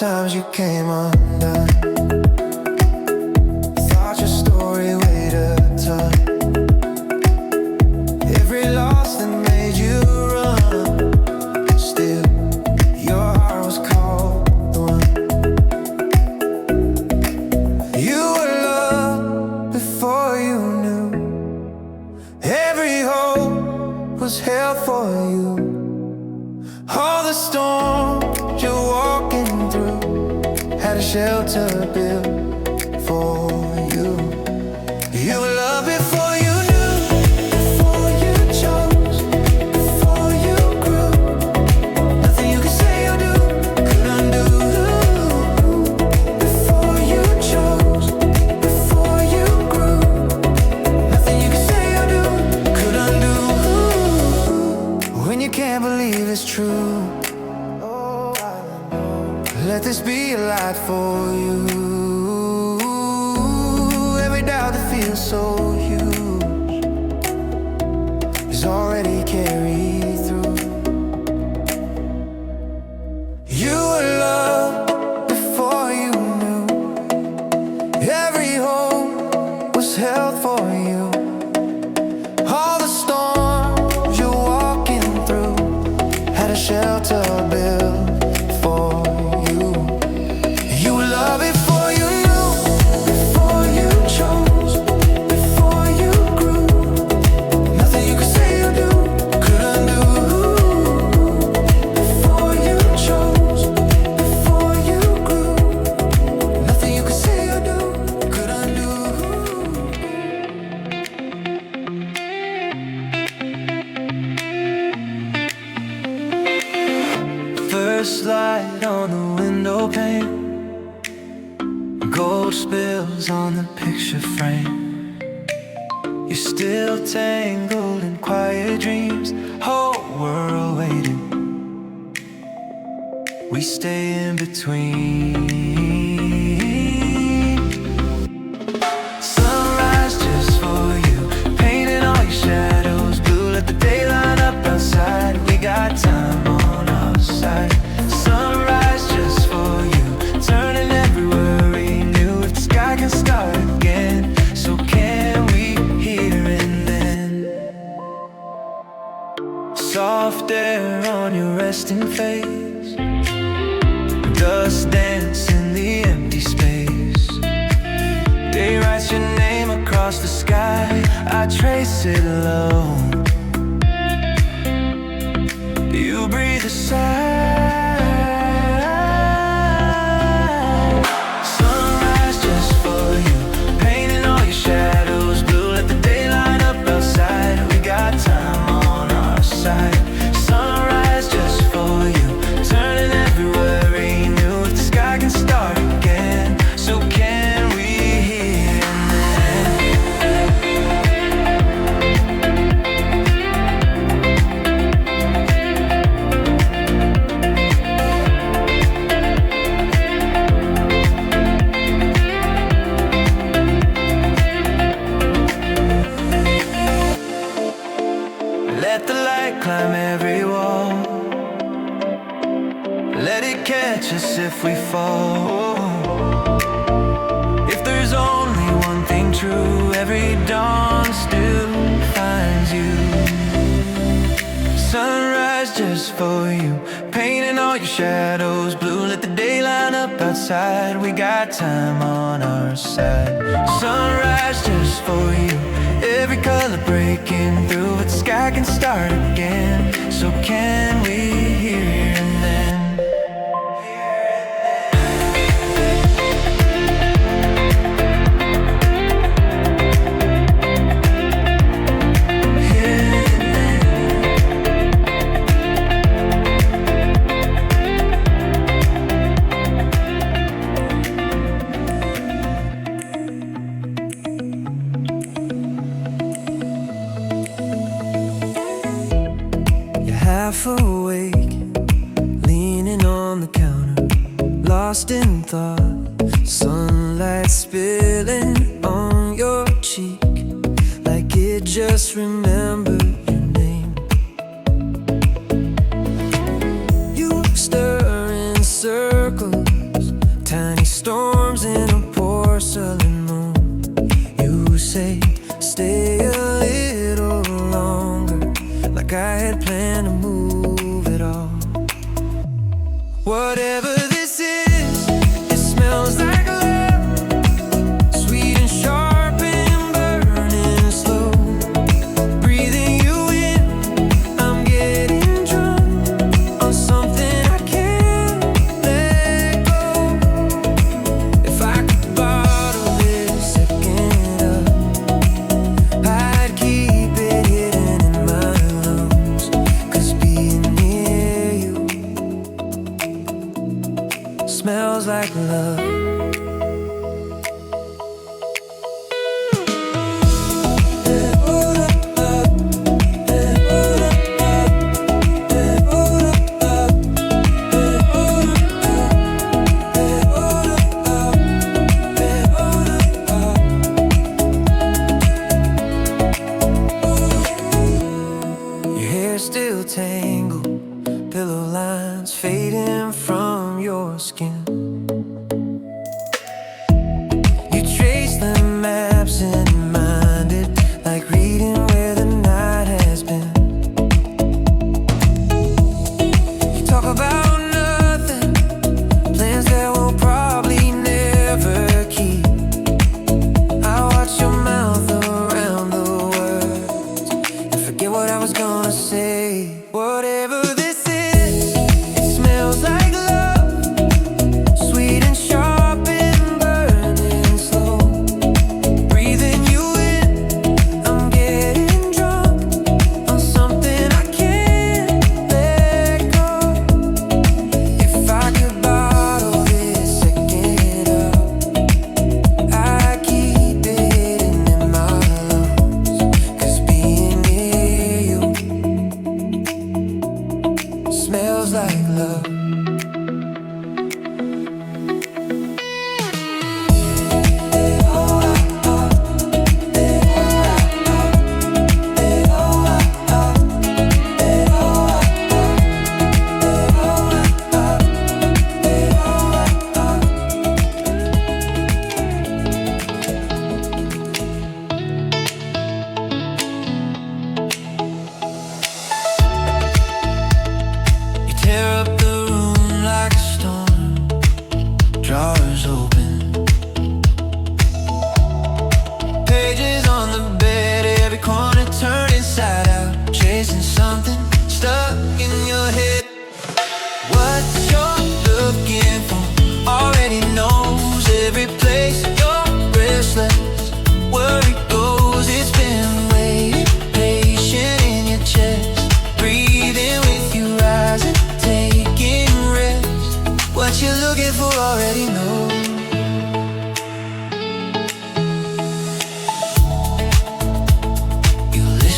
Times you came undone, thought your story weighed a ton. Every loss that made you run, still your heart was called the one. You were loved before you knew. Every hope was held for you. All the storms you're walking through had a shelter built for you. You were loved before you knew, before you chose, before you grew. Nothing you could say or do could undo. Before you chose, before you grew. Nothing you could say or do could undo. When you can't believe it's true, let this be a light for you. Every doubt that feels so huge, shadows on the picture frame. You're still tangled in quiet dreams, whole world waiting. We stay in between. Sunrise just for you, painting all your shadows blue. Let the daylight up outside, we got time on our side. Sunrise just for you, turning every worry new. If the sky can start again, so can we here and then. Soft air on your resting face, dust dance in the empty space. Day writes your name across the sky, I trace it low. You breathe a sigh. Sunrise just for you, painting all your shadows blue. Let the daylight up outside, we got time on our side. Sunrise just for you, turning every worry new. If the sky can start again, so can we here and then. Let the light climb every wall, let it catch us if we fall. If there's only one thing true, every dawn still finds you. Sunrise just for you, painting all your shadows blue. Let the daylight up outside, we got time on our side. Sunrise just for you, every color breaking through. But the sky can start again, so can we here and then. Half awake, leaning on the counter, lost in thought. Sunlight spilling on your cheek, like it just remembered your name. You stir in circles, tiny storms in a porcelain moon. You say, stay a little longer, like I had planned to move it all. Whatever this is, it smells like love, sweet and sharp and burning slow. Breathing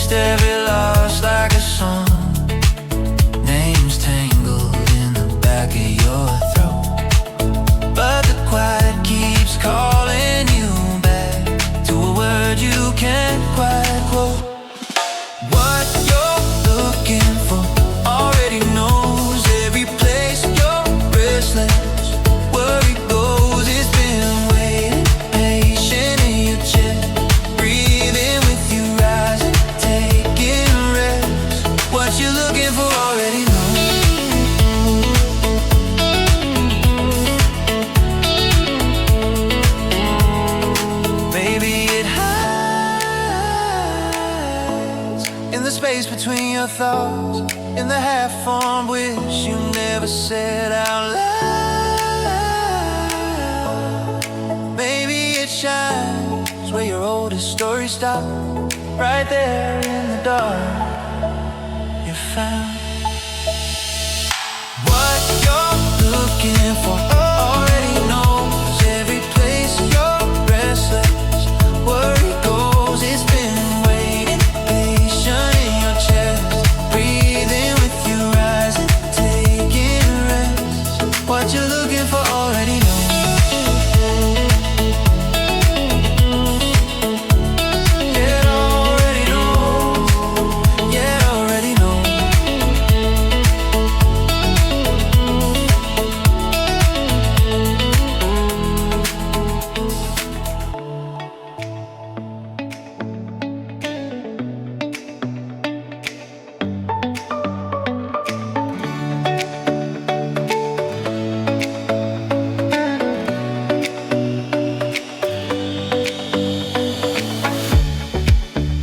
erased every loss like a song. Names tangled in the back of your throat, but the quiet keeps calling you back to a word you can't quite quote. What you're looking for already knows every place you're restless. Worry goes, it's been waiting, patient in your chest, breathing with you rising, taking rest. What you're looking for already knows. Maybe it hides in the space between your thoughts, in the half-formed wish you never said out loud. Maybe it shines where your oldest stories stop, right there in the dark you found. What you're looking for already knows every place you're restless. Worry goes, it's been waiting, patient in your chest, breathing with you rising, taking rest. What you're looking for already knows. Yeah, already knows. Yeah, already knows.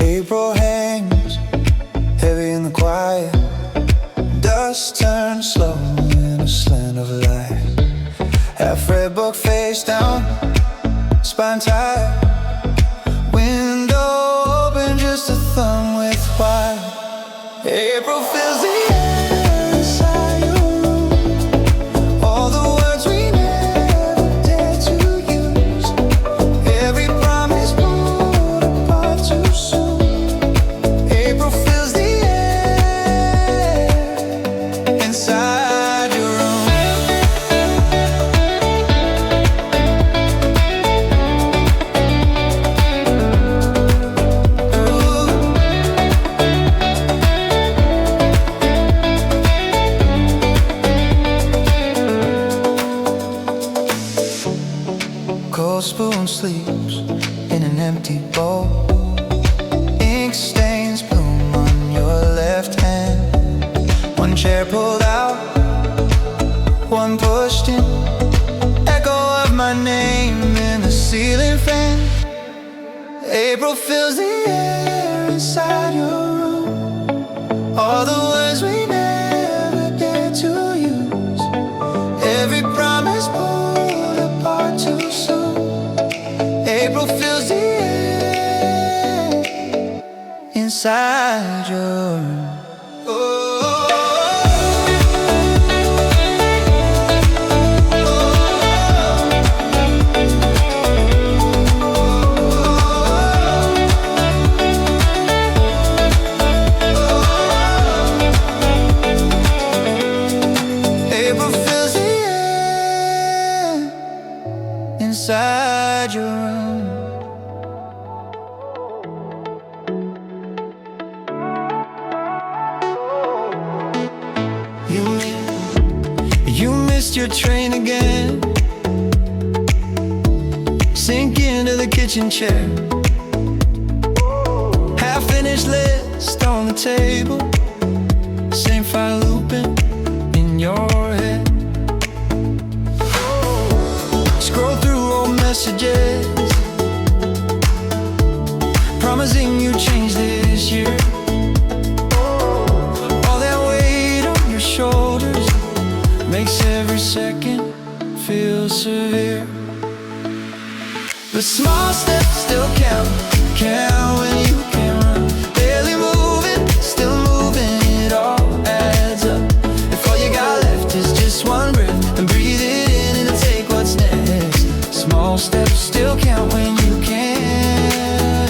April hangs heavy in the quiet. Dust turns slow in a slant of light. Half-read book face down, spine tight. Window open, just a thumb with white. April fills the air inside your room. All the words we never dared to use. Every promise pulled apart too soon. April fills the air inside your room. Cold spoon sleeps in an empty bowl. Ink stains bloom on your left hand. One chair pulled out, one pushed in. Echo of my name in the ceiling fan. April fills the air inside your room. All the words we never dared to use. Every promise pulled apart too soon. April fills the air inside your room. April fills the air inside your room. You missed your train again. Sink into the kitchen chair. Half-finished list on the table. Same file looping in your head. Scroll through old messages, promising you change this year. All that weight on your shoulders makes every second feel severe. The small steps still count, count when you can run. Barely moving, still moving, it all adds up. If all you got left is just one breath, then breathe it in and take what's next. Small steps still count when you can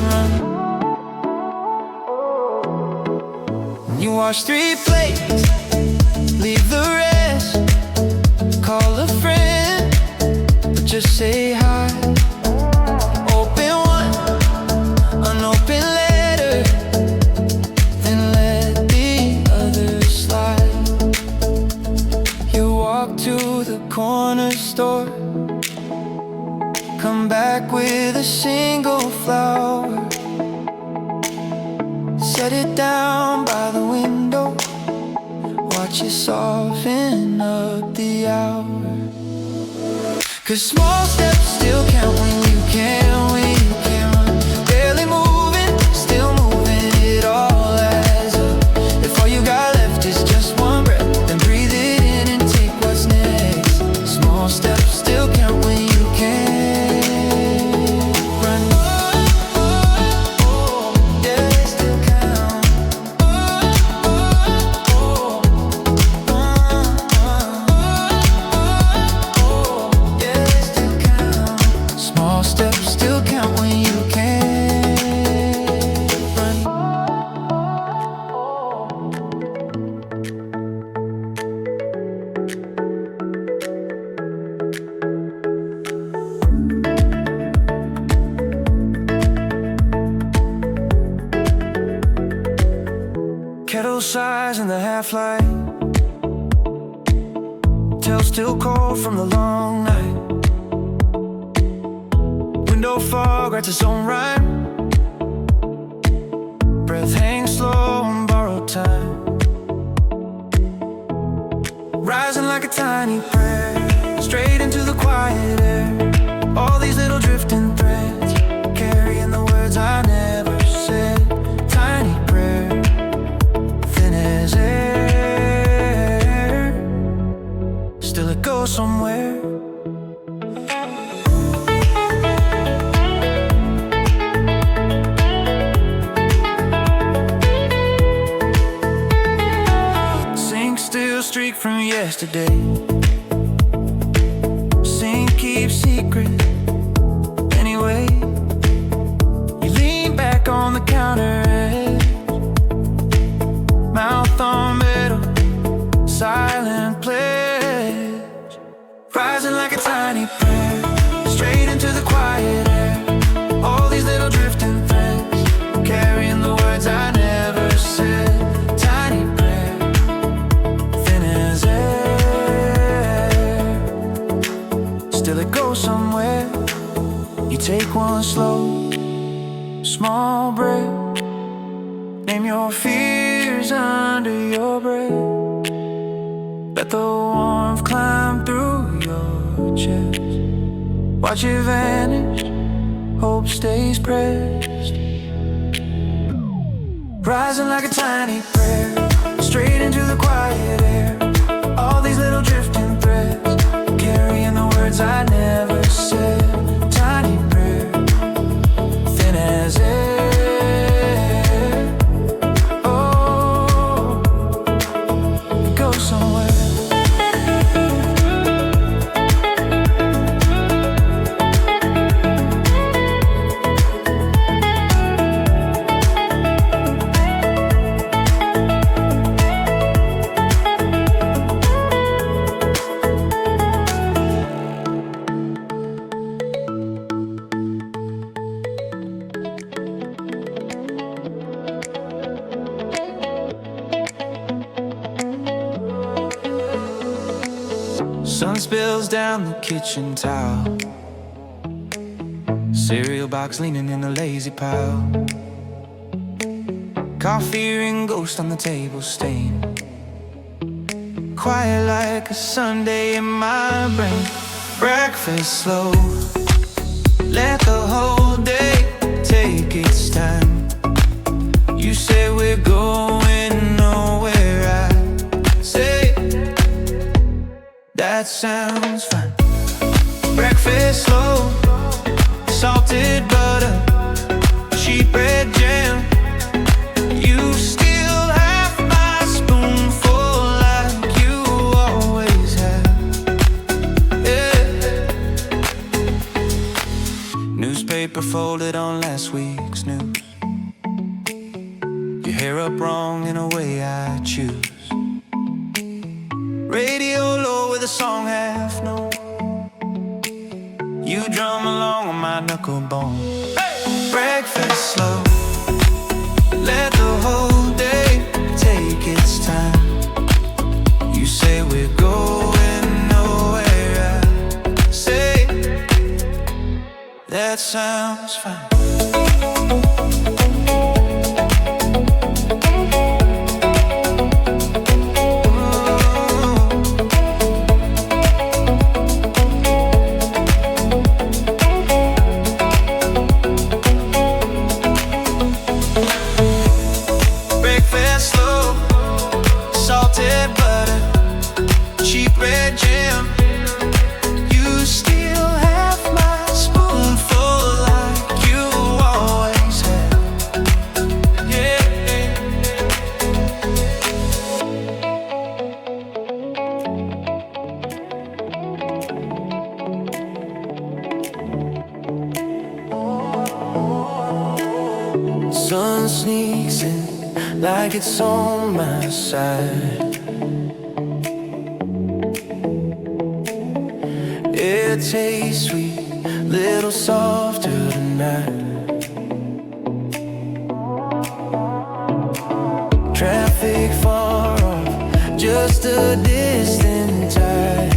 run. wash 3 plates, leave the rest. Call a friend, but just say hi. Open one unopened letter, then let the others slide. You walk to the corner store, come back with a single flower. Set it down by the window, watch it soften up the hour. 'Cause small steps still count when you can, when you can run. Barely moving, still moving, it all adds up. If all you got left is just one breath, then breathe it in and take what's next. Small steps still count when you can run. Yeah, they still count. Yeah, they still count. Small steps still count when you can run. Kettle sighs in the half light, tail still cold from the long night. Window fog writes its own rhyme, breath hangs slow on borrowed time. Rising like a tiny prayer, straight into the quiet air. All these little drifting threads, carrying the words I never said. Tiny prayer, thin as air, still it goes somewhere. Sink still streak from yesterday, sink keep secret. Anyway, you lean back on the counter edge, mouth on metal, silent pledge. Rising like a tiny prayer, straight into the quiet air. All these little drifting threads, carrying the words I never said. Tiny prayer, thin as air, still it goes somewhere. You take one slow, small breath, name your fears under your breath. Let the warmth climb through your chest. Watch it vanish, hope stays pressed. Rising like a tiny prayer, straight into the quiet air. All these little drifting threads, carrying the words I never said. Tiny prayer, thin as air. Oh, it goes somewhere. Sun spills down the kitchen tile, cereal box leaning in a lazy pile. Coffee ring ghost on the table stain, quiet like a Sunday in my brain. Breakfast slow, let the whole day take its time. You say we're going nowhere, I say that sounds fine. Breakfast slow, salted butter, cheap red jam. You steal half my spoonful like you always have. Yeah. Newspaper folded on last week's news. You hair up wrong in a way I choose. Radio low with a song half note. You drum along on my knuckle bone. Hey! Breakfast slow. Let the whole day take its time. You say we're going nowhere. I say that sounds fine. Sun sneaks in like it's on my side. It tastes sweet, little softer tonight. Traffic far off, just a distant tide.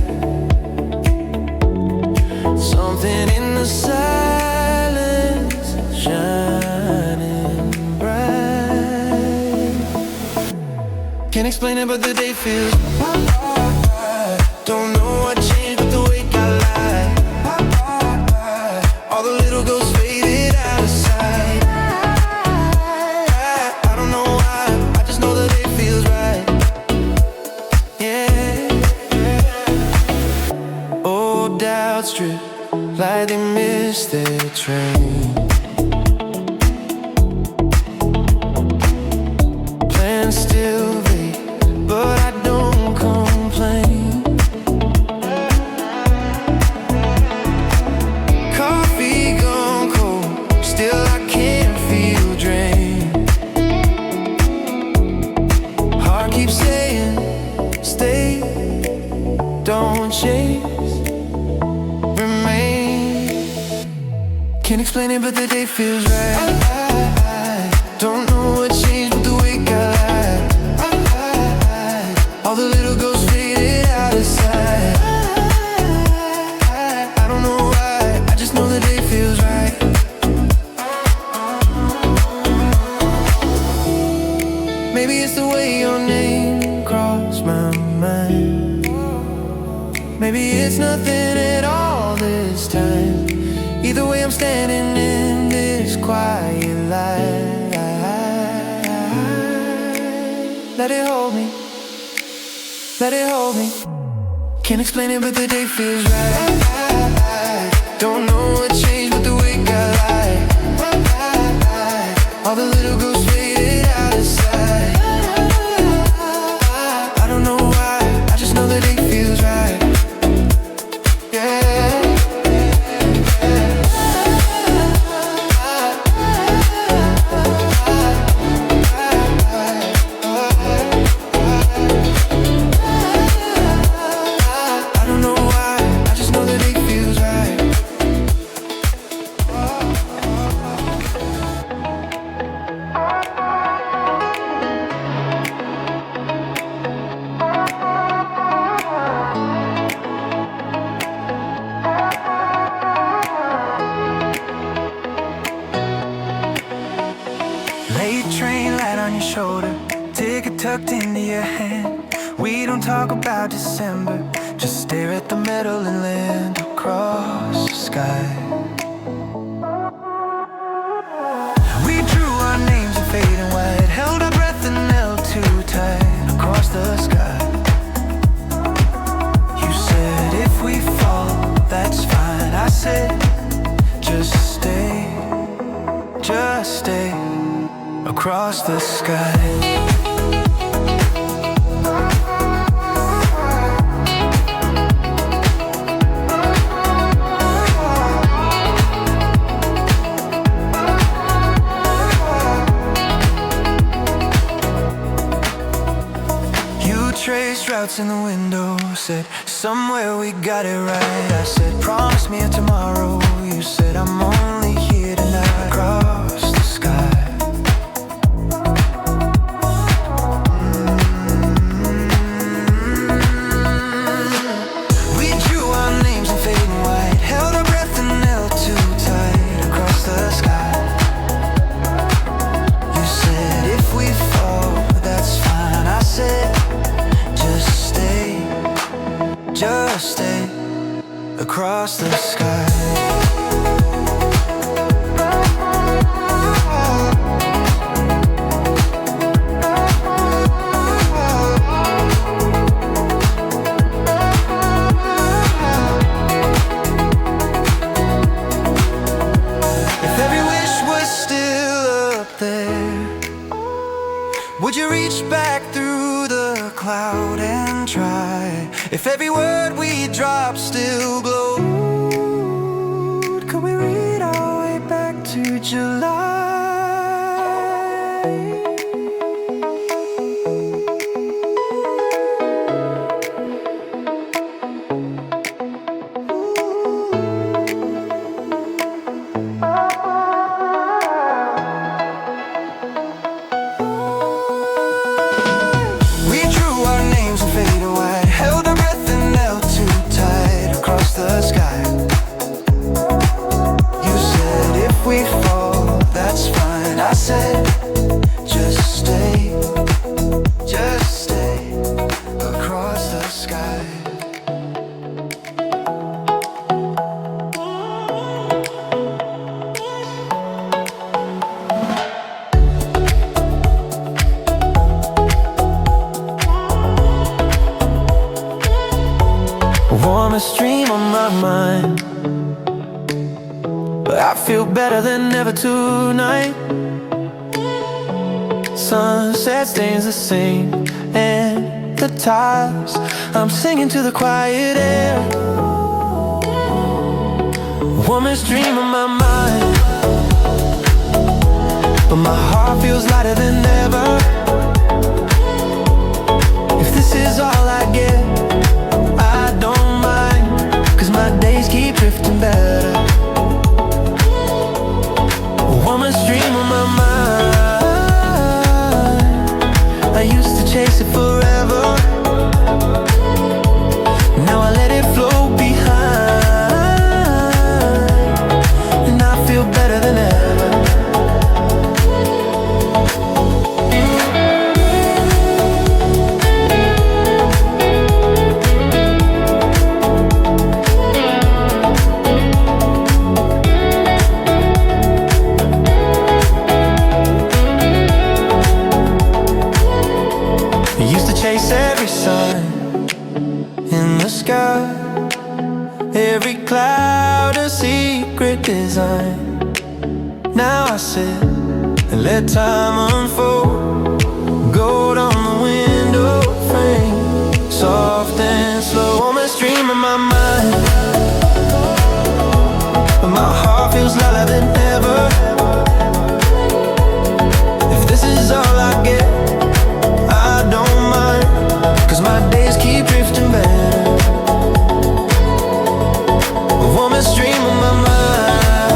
Something in the silence shining bright. Can't explain it, but the day feels right. Don't know what changed, but the wake got light. All the little ghosts faded out of sight. I don't know why, I just know the day feels right. Yeah. Old doubts drip like they missed their train. Plans still vague, but I don't complain. Coffee gone cold, still I can't feel drained. Heart keeps saying, stay, don't chase, remain. Can't explain it, but the day feels right. Don't know what changed, but the wake got light. All the little ghosts faded out of sight. I don't know why, I just know the day feels right. Maybe it's the way your name crossed my mind. Maybe it's nothing at all this time. Either way, I'm standing in this quiet light. Let it hold me, let it hold me. Can't explain it, but the day feels right. Don't know what changed, but the wake got light. All the little ghosts faded out of sight. I don't know why, I just know the day feels right. Yeah. Late train light on your shoulder, ticket tucked into your hand. We don't talk about December, just stare at the metal and land across the sky. We drew our names in fading white, held our breath and held too tight across the sky. You said if we fall, that's fine. I said just stay across the sky. Teardrops in the window said, somewhere we got it right. I said, promise me a tomorrow. You said, I'm only here tonight. Across the sky. We drew our names in fading white, held our breath and held too tight. Across the sky. You said, if we fall, that's fine. I said, just stay across the sky. If every wish was still up there, would you reach back through the cloud and try? If every word we dropped still glowed, could we read our way back to July? We drew our names in fading white, held our breath and held too tight. Across the sky. You said, if we fall, that's fine. I said, just stay across the sky. Warmest dream on my mind, but I feel better than ever tonight. Sunset stays the same, and the tides I'm singing to the quiet air. Warmest dream on my mind, but my heart feels lighter than ever. If this is all I get, I don't mind, 'cause my days keep drifting better. Warmest dream on my mind, I used to chase it forever. Now I let it flow behind, and I feel better than ever. Chase every sun in the sky, every cloud a secret design. Now I sit and let time unfold. Gold on the window frame, soft and slow. Warmest dream in my mind, but my heart feels lighter than ever. If this is all I get, I don't mind, 'cause my days keep drifting better. The warmest dream of my mind,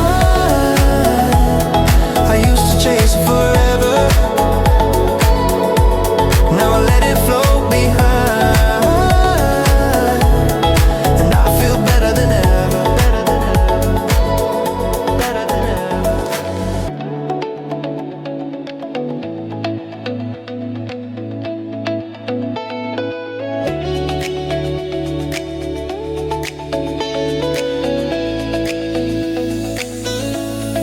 I used to chase it forever. Now I let it flow behind, and I feel better than ever. Better than ever.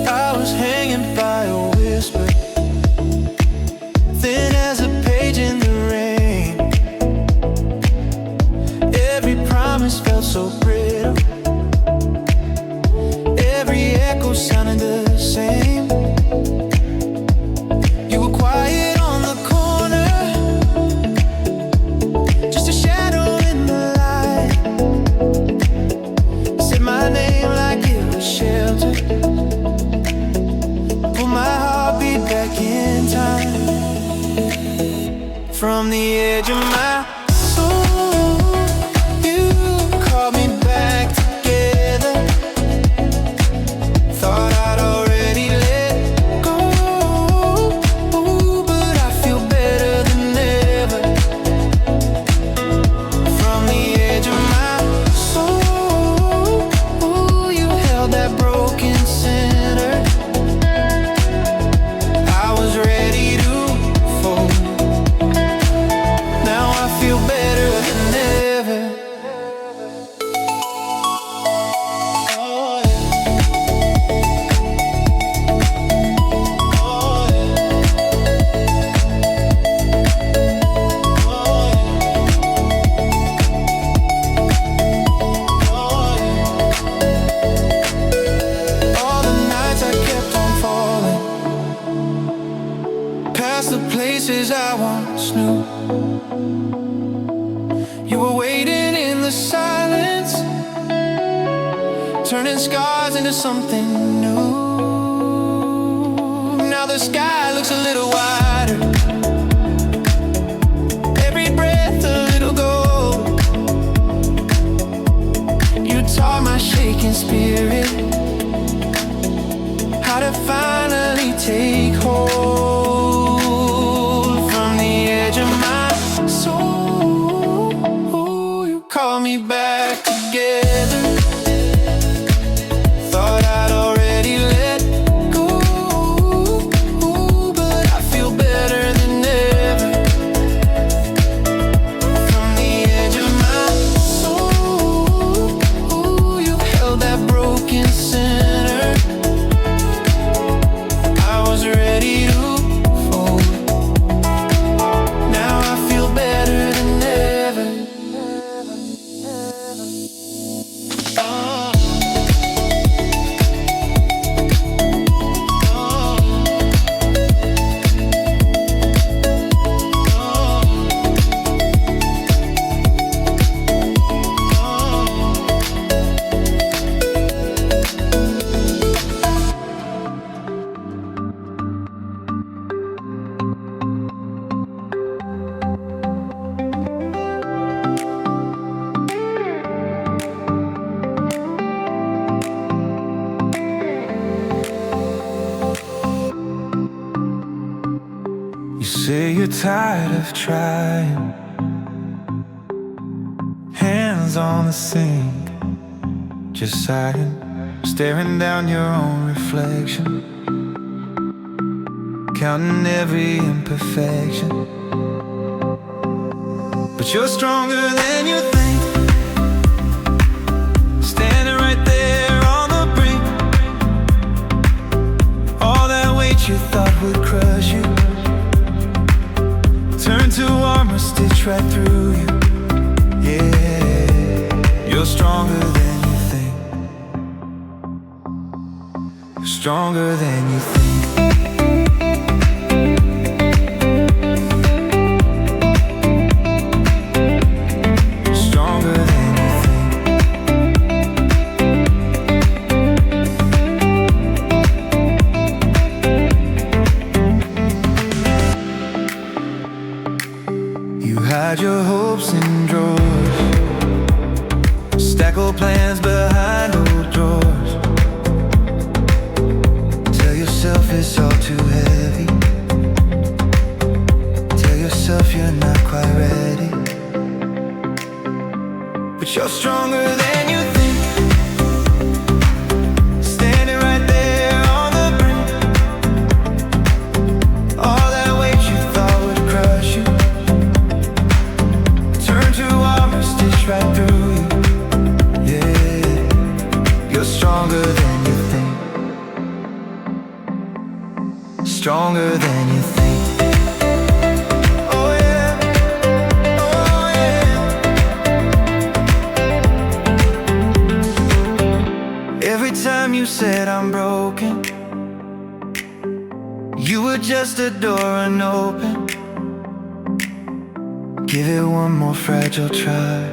I was hanging by a whisper, thin as a page in the rain. Every promise felt so brittle, every echo sounded the same. You were quiet on the corner, just a shadow in the light. Said my name like it was shelter, pull my heartbeat back in time. From the edge of my soul, past the places I once knew. You were waiting in the silence, turning scars into something new. Now the sky looks a little wider, every breath a little gold. You taught my shaking spirit how to finally take hold from the edge of my soul. You call me back together. Thought I'd already let go, but I feel better than ever. From the edge of my soul, you held that broken center. I was ready to fold. Now I feel better than ever. You say you're tired of trying, hands on the sink, just sighing, staring down your own reflection, counting every imperfection. But you're stronger than you think, standing right there on the brink. All that weight you thought would crush you turn to armor, stitch right through you. Yeah, you're stronger than you think. You're stronger than you think. You're stronger than you think. You hide your hopes in drawers, stack old plans behind old drawers. Tell yourself it's all too heavy, tell yourself you're not quite ready. But you're stronger than you think, standing right there on the brink. All that weight you thought would crush you turn to armor, stitch right through you. Yeah, you're stronger than you think. Stronger than you think. Oh yeah, oh yeah. Every time you said I'm broken, you were just a door unopened. Give it one more fragile try,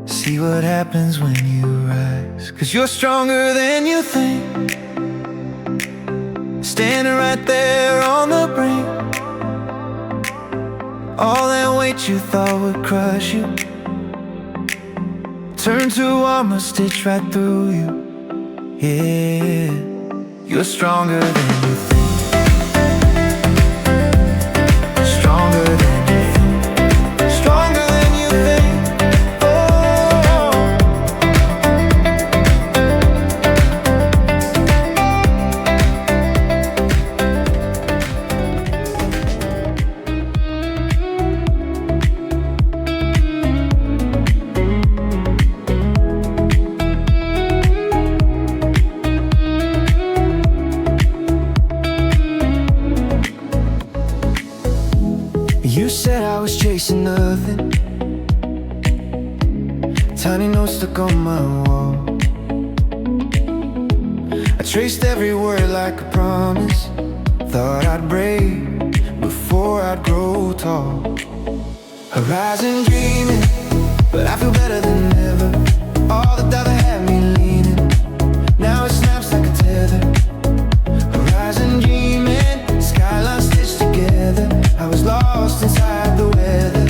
see what happens when you rise. 'Cause you're stronger than you think, standing right there on the brink. All that weight you thought would crush you turn to armor, stitch right through you. Yeah, you're stronger than you think. Stronger than you think. Stronger than you think. Oh. You said I was chasing nothing, tiny note stuck on my wall. I traced every word like a promise, thought I'd break before I'd grow tall. Horizon dreaming, but I feel better than ever. All the doubt that had me leaning, now it snaps like a tether. Horizon dreaming, skyline stitched together. I was lost inside the weather.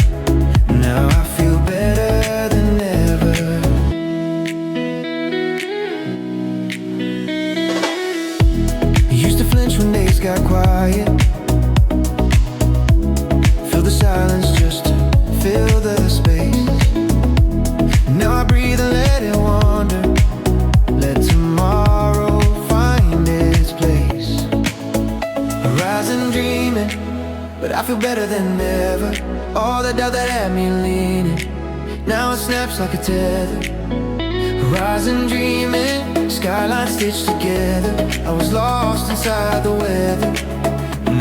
Now I feel better than ever. Used to flinch when days got quiet, feel the silence just to fill the space. Now I breathe and let it wander, let tomorrow find its place. Horizon dreaming, but I feel better than ever. All the doubt that had me leaning, now it snaps like a tether. Horizon dreaming, skyline stitched together. I was lost inside the weather.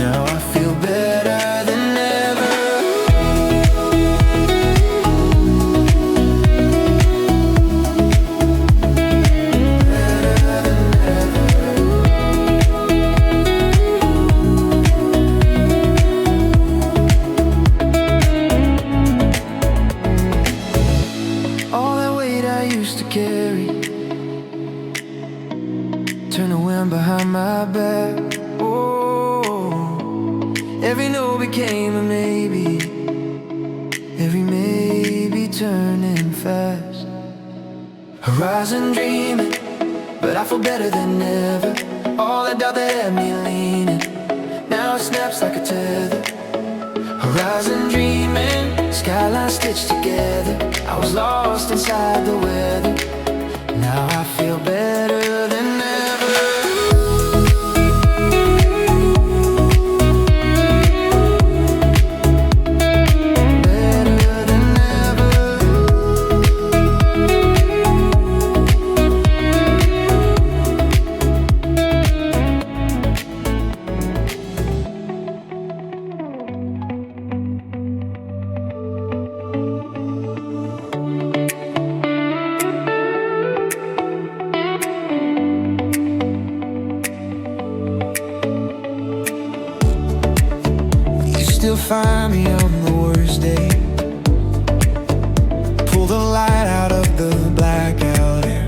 Now I feel better than ever. Carry, turn the wind behind my back. Oh, every no became a maybe, every maybe turning fast. Horizon dreaming, but I feel better than ever. All the doubt that had me leaning, now it snaps like a tether. Horizon dreaming, skyline stitched together. I was lost inside the weather. Now I feel better than ever. Better than ever. You'll find me on the worst day. Pull the light out of the blackout air.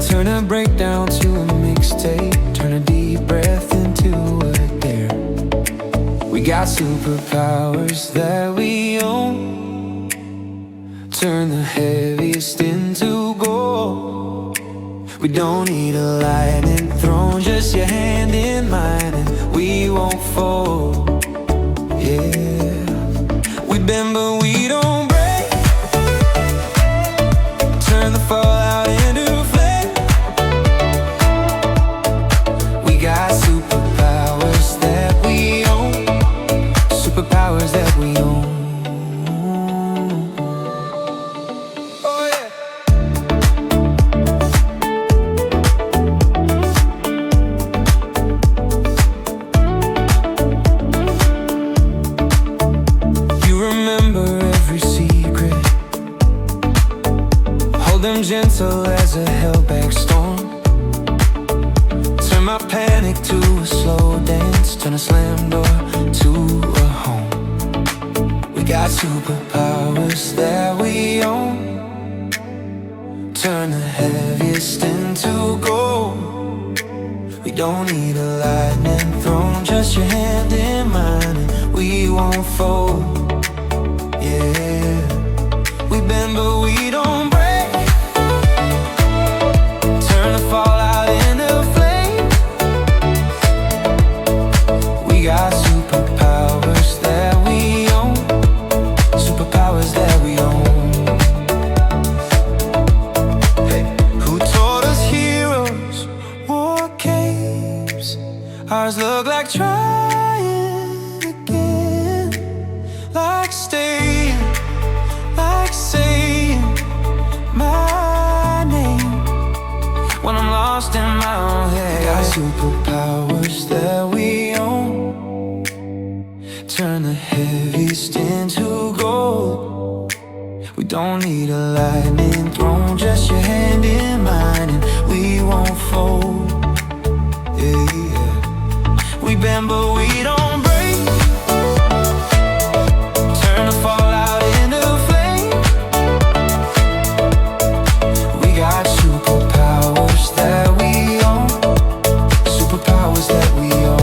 Turn a breakdown to a mixtape. Turn a deep breath into a dare. We got superpowers that we own. Turn the heaviest into gold. We don't need a lightning throne, just your hand in mine, and we won't fold. Yeah, we bend but we don't break. Turn the fallout into flame. We got superpowers that we own. Superpowers that we own. Oh yeah. Gentle as a held-back storm. Turn my panic to a slow dance. Turn a slam door to a home. We got superpowers that we own. Turn the heaviest into gold. We don't need a lightning throne, just your hand in mine, and we won't fold. Yeah, we bend but we don't break. Fallout into flame. We got superpowers that we own. Superpowers that we own. Hey, who taught us heroes wore capes? Ours look like trying again, like staying, like saying my name when I'm lost in my own head. Got superpowers that we own. Turn the heaviest into gold. We don't need a lightning throne, just your hand in mine, and we won't fold. Yeah, bend but we don't break. Turn the fallout into flame. We got superpowers that we own. Superpowers that we own.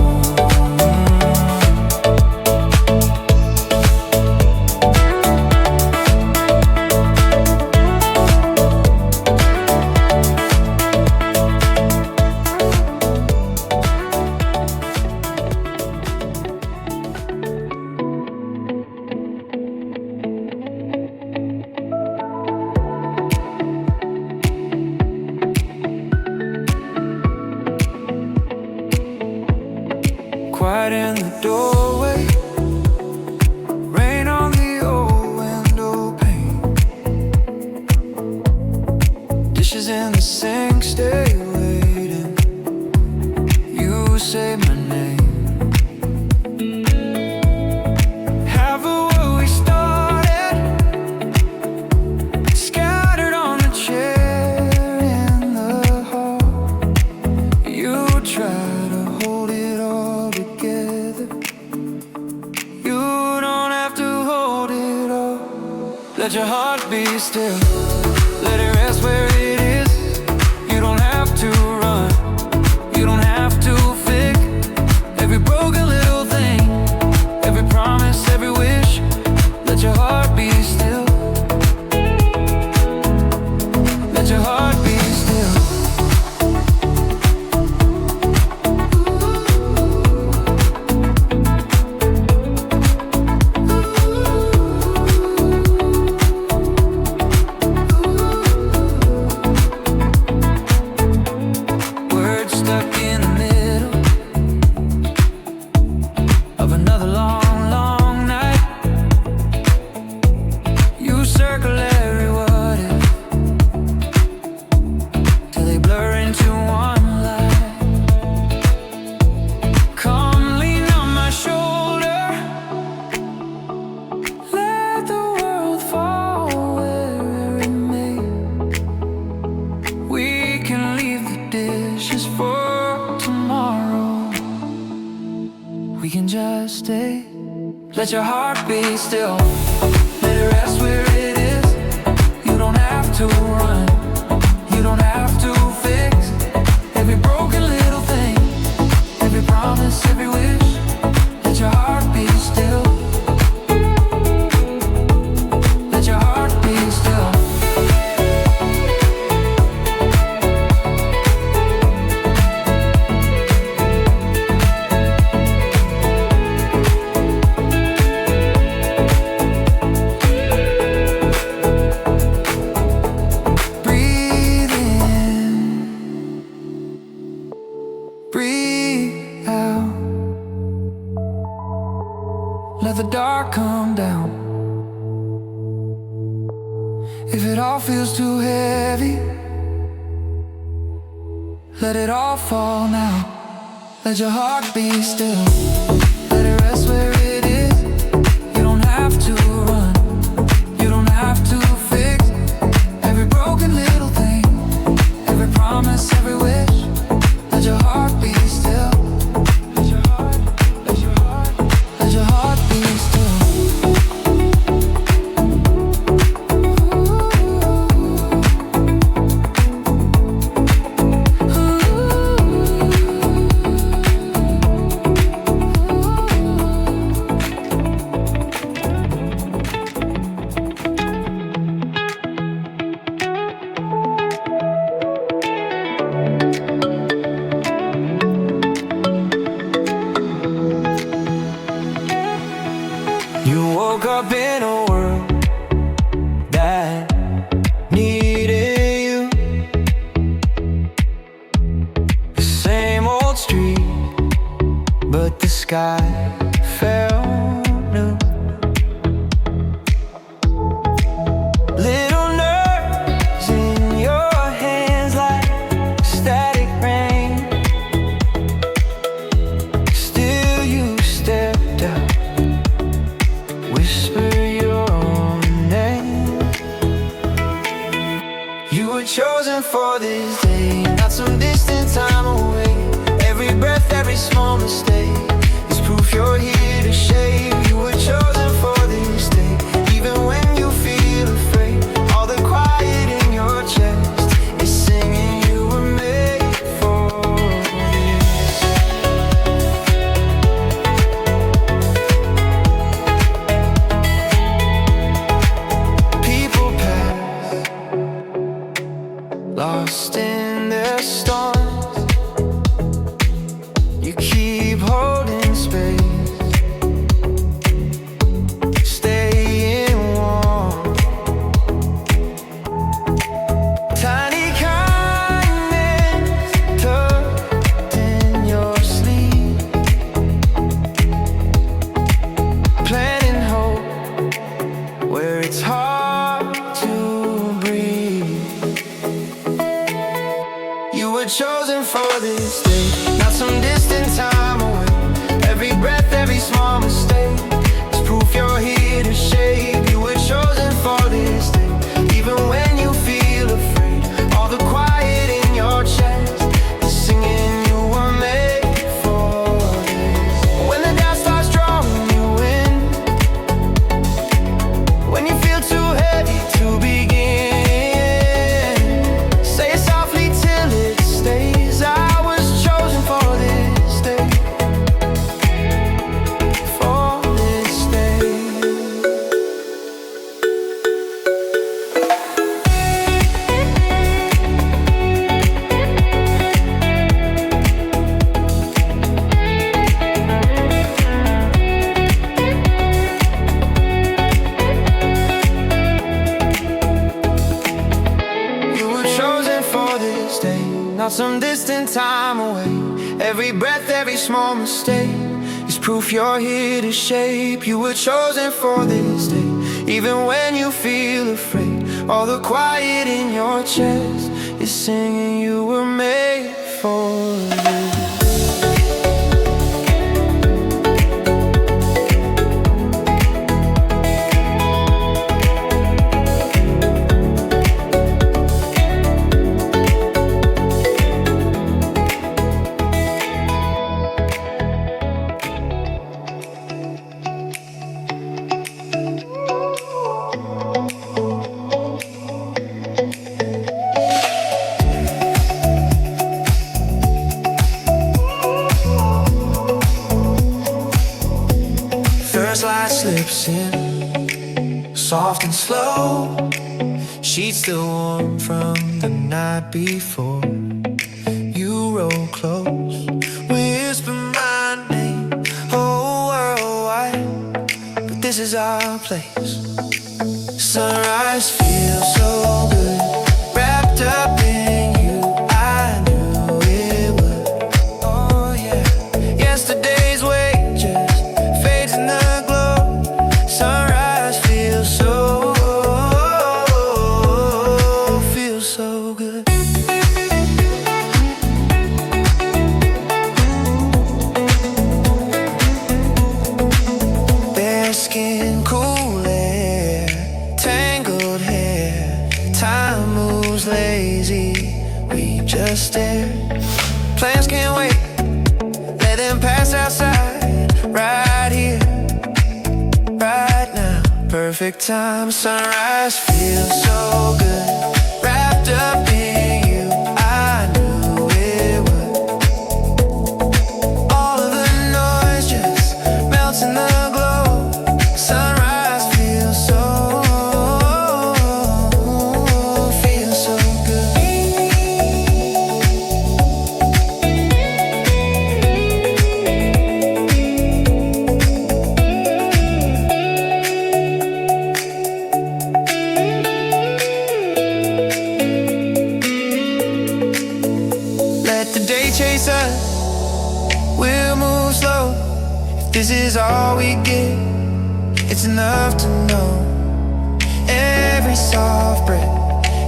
Quiet in the doorway, rain on the old window pane. Dishes in the sink, stay waiting. You say my name. Half of what we started scattered on the chair in the hall. You try to hold it all together. You don't have to hold it all. Let your heart be still. Let it rest where it is. You don't have to run. You don't have to fix every broken little thing, every promise, every wish. Let your heart be still. Let your heart be still. Words stuck in the middle of another long, long night. You circle every what if till they blur into one light. Come lean on my shoulder. Let the world fall where it may. We can leave the dishes for tomorrow. We can just stay. Let your heart be still. Let it rest where it is. You don't have to run. You don't have to fix every broken little thing, every promise, every wish. Let your heart be still. Let your heart be still. Breathe in, breathe out. Let the dark come down. If it all feels too heavy, let it all fall now. Let your heart be still. Let it rest where it is. You don't have to run. You don't have to fix every broken little thing, every promise, every wish. Let your heart be still. Let your heart, let your heart, let your heart be still. You woke up in a world that needed you. The same old street, but the sky felt new. Little nerves in your hands like static rain. Still you stepped out, whisper your name. You were chosen for this day, not some distant time away. Every breath, every small mistake. some distant time away. Every breath, every small mistake is proof you're here to shape. You were chosen for this day, even when you feel afraid. All the quiet in your chest is singing you were made for this. Light slips in, soft and slow. Sheets still warm from the night before. You roll close, whisper my name, whole world wide, but this is our place. Sunrise feels so good, wrapped up in you. I knew it would. Oh yeah, yesterday's wait just fades in the stare. Plans can't wait, let them pass outside. Right here, right now, perfect time. Sunrise feels so good, wrapped up in you. I knew it would. All of the noise just melts in the glow. Sunrise feels so chase us, we'll move slow. If this is all we get, it's enough to know. Every soft breath,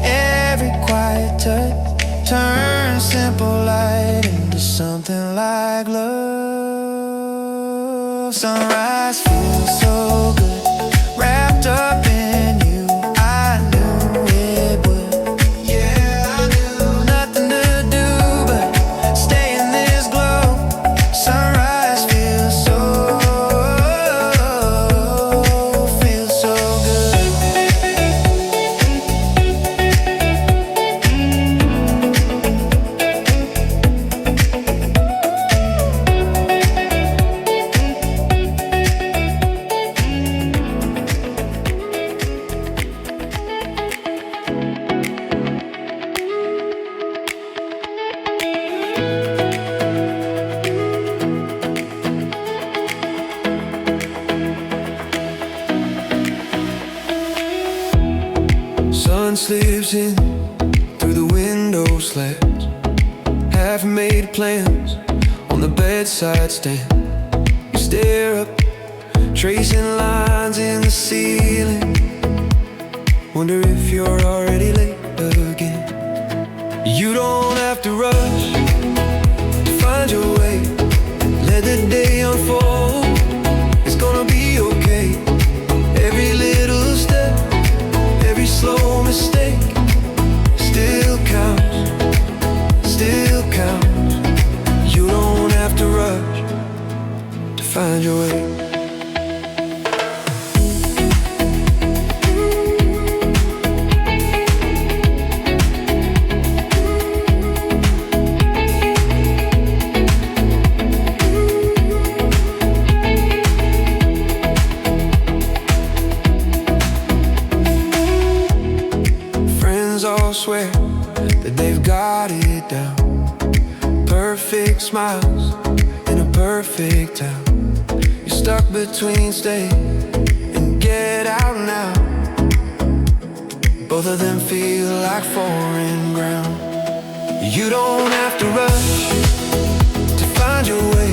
every quiet touch turns simple light into something like love. Sunrise feels so good, wrapped up in you. I knew it would. Yeah, I knew. Nothing to do but stay in this glow. Sunrise feels so good. Sun slips in through the window slats. Half-made plans on the bedside stand. You stare up, tracing lines in the ceiling. Wonder if you're already late again. You don't have to rush to find your way. Let the day unfold, it's gonna be okay. Every little step, every slow mistake still counts, still counts. You don't have to rush to find your way. All swear that they've got it down. Perfect smiles in a perfect town. You're stuck between stay and get out now. Both of them feel like foreign ground. You don't have to rush to find your way.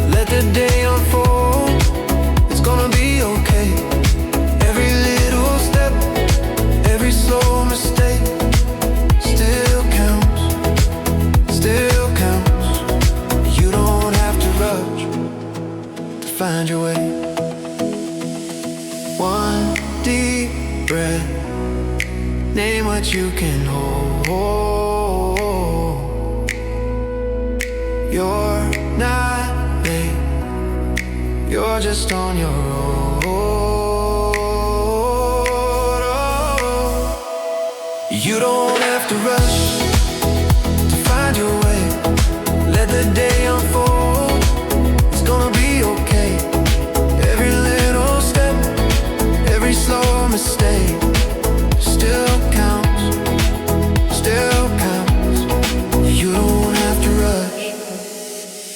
Let the day unfold, it's gonna be okay. Every little step, every slow mistake still counts, still counts. You don't have to rush to find your way. One deep breath, name what you can hold. You're not late, you're just on your own. You don't have to rush to find your way. Let the day unfold, it's gonna be okay. Every little step, every slow mistake still counts, still counts. You don't have to rush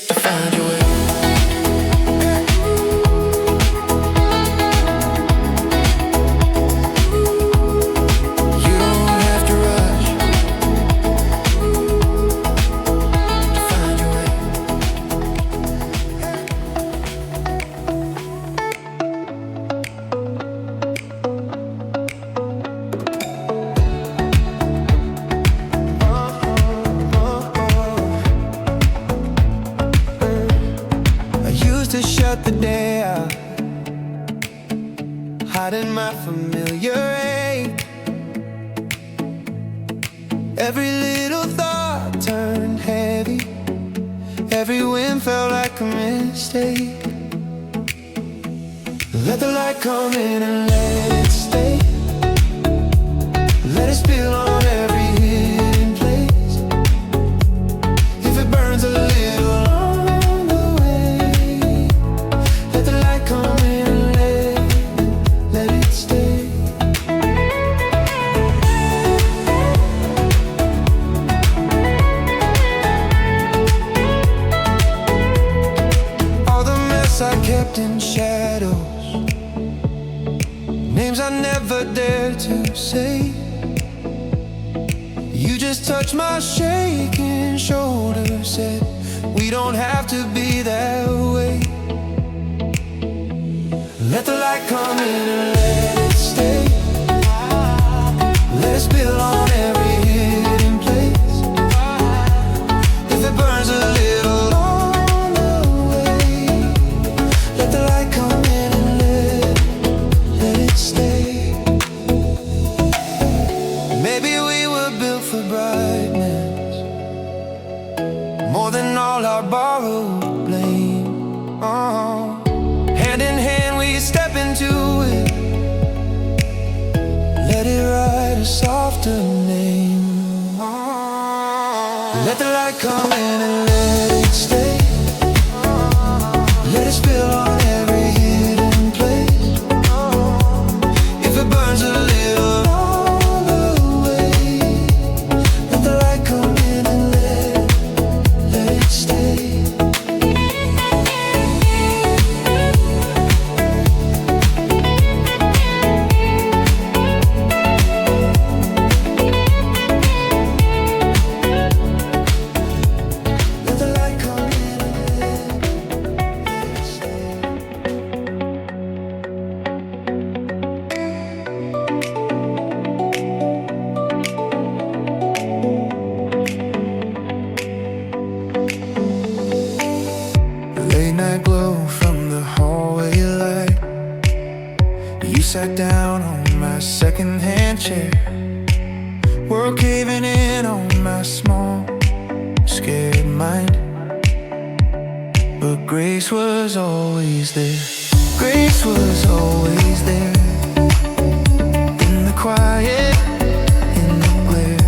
to find your way. You don't have to rush to find your way. I used to shut the day out, hiding my familiar ache. Every little thought turned heavy, every win felt like a mistake. Let the light come in and let it stay. Let it spill on every hidden place. If it burns a little along the way, let the light come in and let it stay. All the mess I kept in shadows, names I never dared to say. You just touched my shaking shoulder, said we don't have to be that way. Let the light come in and let it stay. Let it spill on every hidden place. If it burns a little on the way, let the light come in and let it stay. Maybe we were built for brightness, more than all our borrowed blame. Oh. Hand in hand we step into it, let it write a softer name. Oh. Let the light come in and let it stay. Let it spill on every hidden place. If it burns a little on the way, let the light come in and let it stay. Let the light come in and let it stay. Late night glow from the hallway light. You sat down on my secondhand chair. World caving in on my small, scared mind. But grace was always there. Grace was always there. In the quiet, in the glare,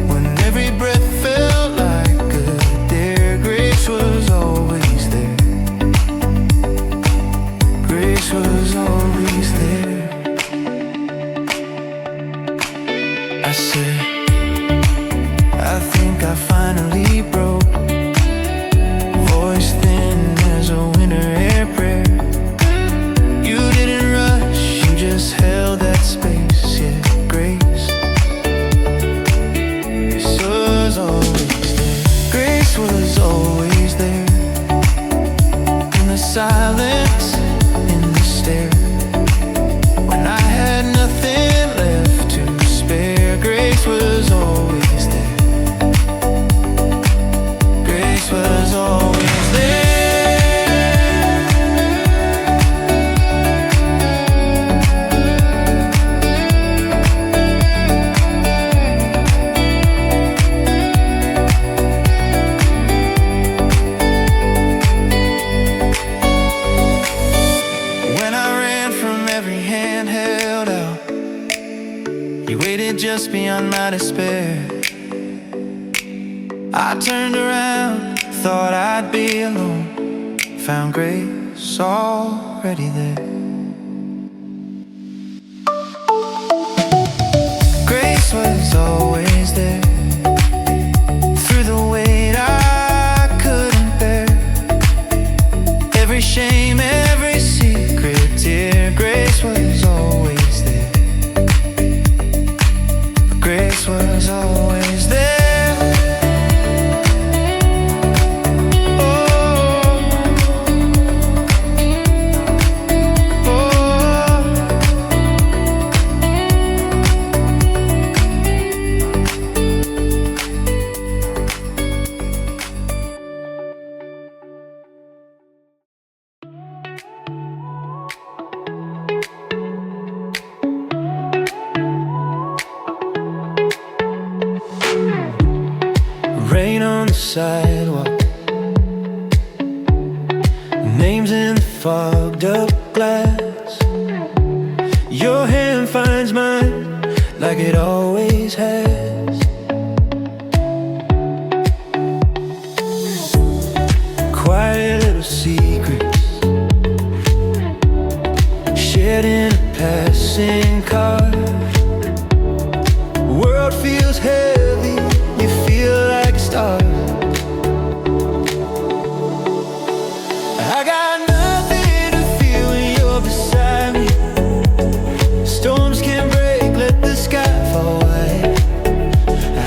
when every breath felt like a dare. Grace was always there. Grace was always there. I said, I think I finally broke. Voice thin as a winter air prayer. You didn't rush, you just held that space, yeah. beyond my despair. I turned around, thought I'd be alone, found grace already there. Grace was always there, through the weight I couldn't bear. Every shame, every secret tear, grace was always there. Grace was always there. Rain on the sidewalk, names in the fogged up glass. Your hand finds mine like it always has. Quiet little secrets shared in a passing car. World feels heavy, you feel like a star. I got nothing to feel when you're beside me. Storms can break, let the sky fall white.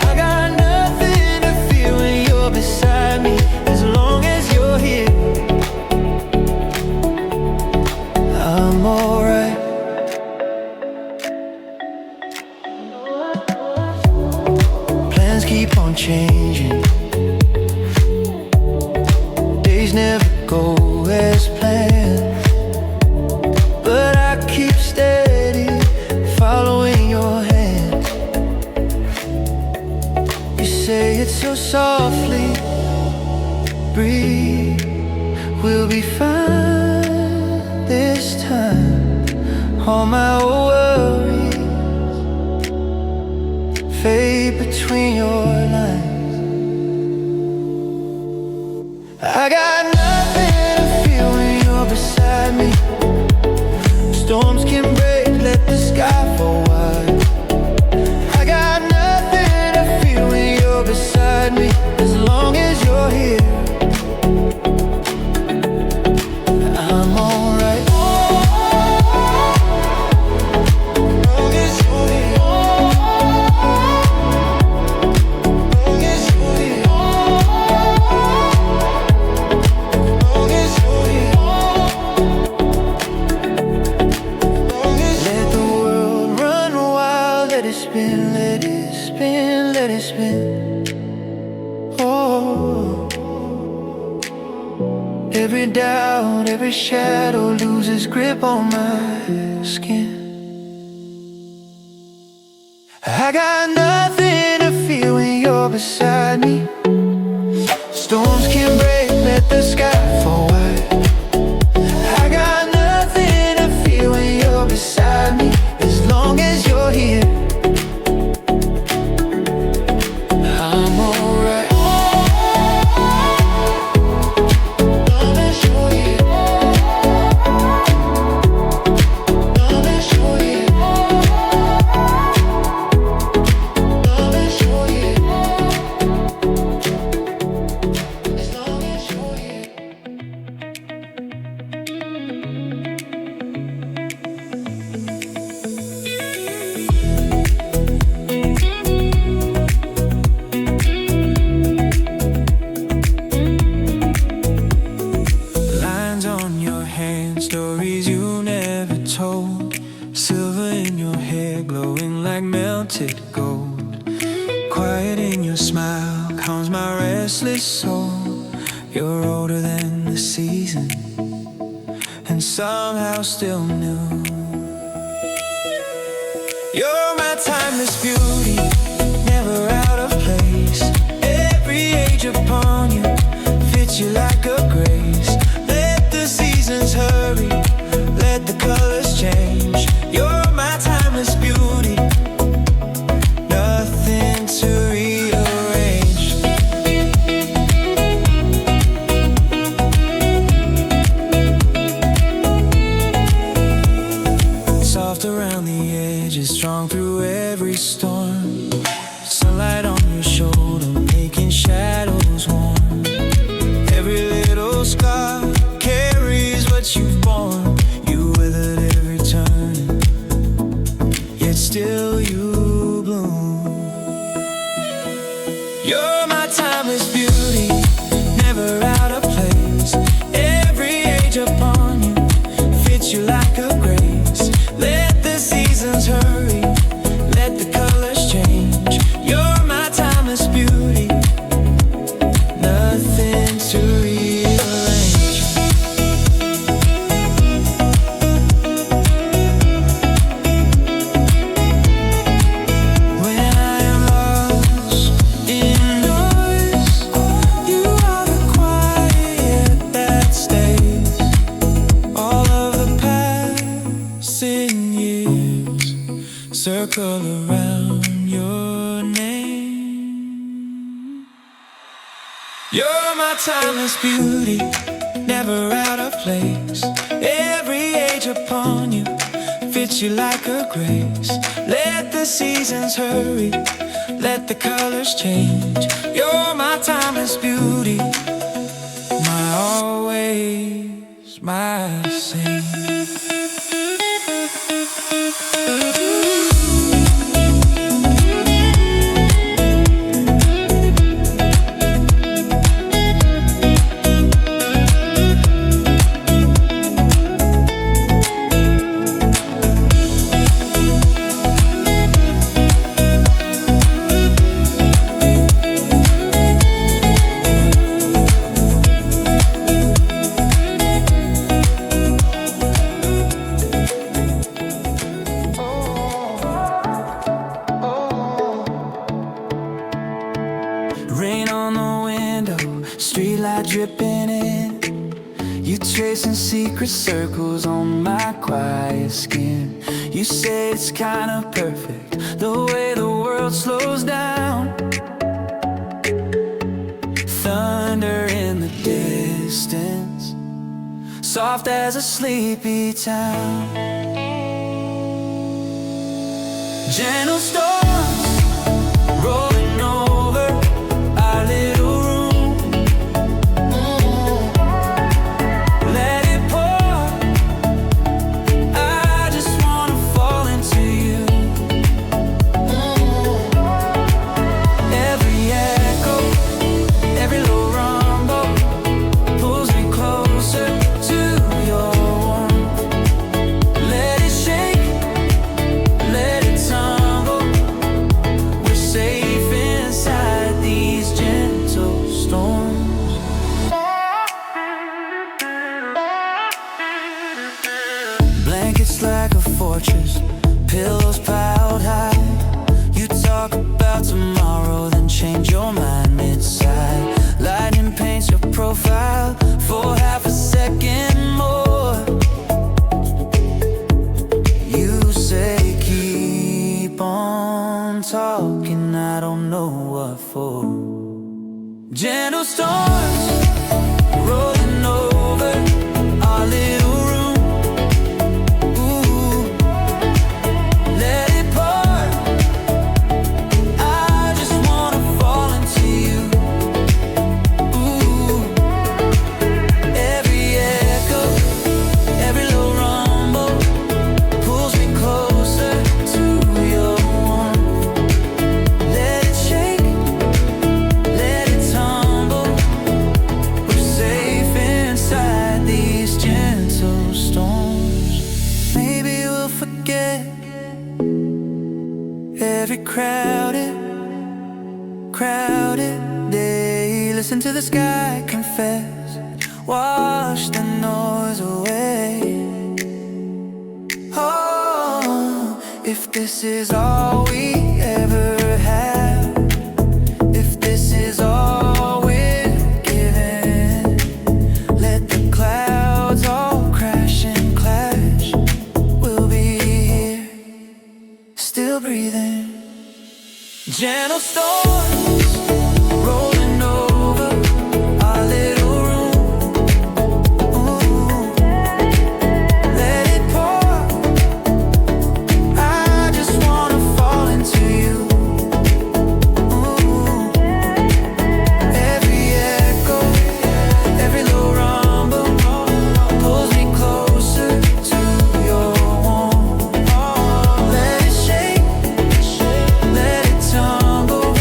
I got nothing to feel when you're beside me, as long as you're here. I'm alright. Plans keep on changing, days never go as planned, but I keep steady, following your hand. You say it so softly, breathe, we'll be fine this time. All my old worries fade between your lines. I got nothing to feel when you're beside me. Storms can break, let the sky fall wide. I got nothing to feel when you're beside me, as long as you're here. I'm alright. Let it spin, let it spin. Oh, every doubt, every shadow loses grip on my skin. I got nothing to feel when you're beside me. Storms can break, let the sky fall white. I got nothing to feel when you're beside me, as long as you're here. Stories you never told, silver in your hair glowing like melted gold. Quiet in your smile calms my restless soul. You're older than the season, and somehow still new. You're my timeless beauty, never out of place. Every age upon you fits you like a grace. Let the seasons hurry, let the colors change. You're my timeless beauty, no upon you, fits you like a grace. Let the seasons hurry, let the colors change. You're my timeless beauty, nothing to rearrange. When I am lost in noise, you are the quiet that stays. All of the passing years circle around your name. You're my timeless beauty, never out of place. Every age upon you, fits you like a grace. Let the seasons hurry, let the colors change. You're my timeless beauty, my always, my same. Rain on the window, streetlight dripping in. You tracing secret circles on my quiet skin. You say it's kinda perfect, the way the world slows down. Thunder in the distance, soft as a sleepy town. Gentle storms rolling over our little room. Let it pour, I just wanna fall into you. Every echo, every low rumble pulls me closer to your warmth. Let it shake, let it tumble. We're safe inside these gentle storms. Blankets like a fortress, pillows piled high. You talk about tomorrow, then change your mind mid-side. Lightning paints your profile for half a second more. You say keep on talking, I don't know what for. Gentle storms rolling over our little room. Ooh, let it pour, I just wanna fall into you. Ooh, every echo, every low rumble pulls me closer to your warmth. Let it shake, let it tumble. We're safe inside these gentle storms. Maybe we'll forget every crowded day. Listen to the sky confess, wash the noise away. Oh, if this is all we ever have, if this is all we're given, let the clouds all crash and clash. We'll be here, still breathing. Gentle storms rolling over our little room. Ooh, let it pour, I just wanna fall into you. Ooh, every echo, every low rumble pulls me closer to your warmth. Let it shake, let it tumble.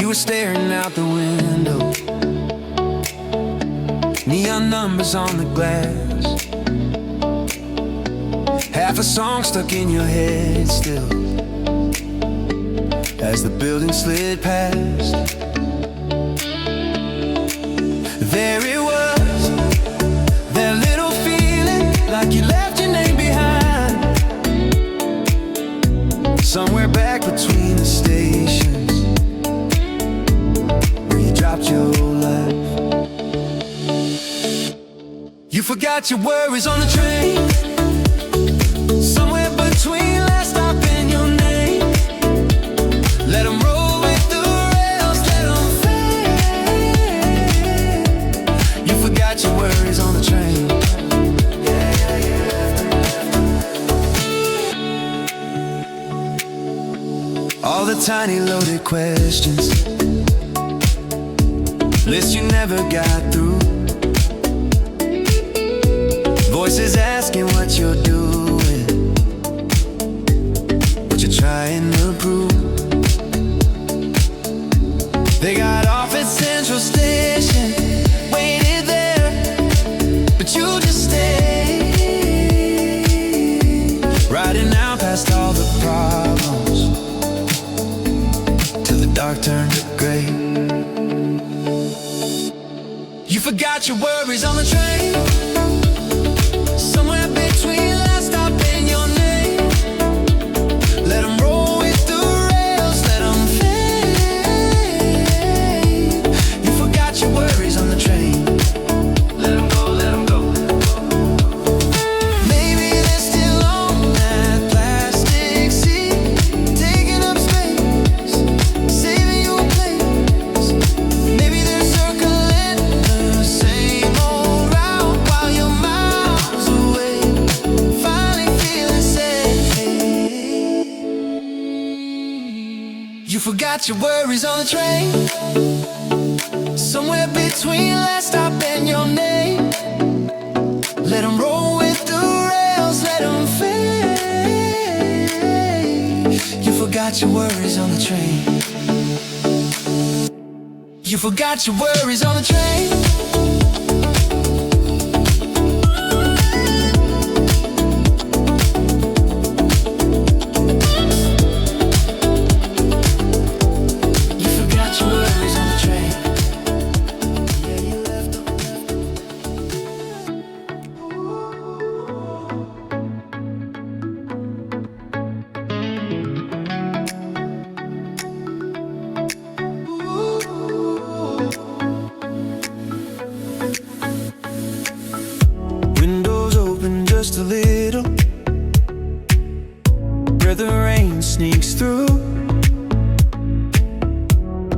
were staring out the window, neon numbers on the glass, half a song stuck in your head still, as the building slid past. There it was, that little feeling like you left your name behind, somewhere back between the stations where you dropped your life. You forgot your worries on the train, somewhere between last stop and your name. Let them roll with the rails, let them fade. You forgot your worries on the train. All the tiny loaded questions, list you never got through, voices asking what you're doing, what you're trying to prove. They got off at Central Station, waited there, but you just stayed, riding out past all the problems till the dark turned to gray. You forgot your worries on the train, somewhere between last stop and your name. Let them roll with the rails, let them fade. You forgot your worries on the train. Let them go, let them go. Maybe they're still on that plastic seat, taking up space, saving you a place. Maybe they're circling the same old route while you're miles away, finally feeling safe. You forgot your worries on the train, somewhere between last stop and your name. Let them roll with the rails, let them fade. You forgot your worries on the train. You forgot your worries on the train. You forgot your worries on the train. Yeah, you left them. Windows open just a little, where the rain sneaks through.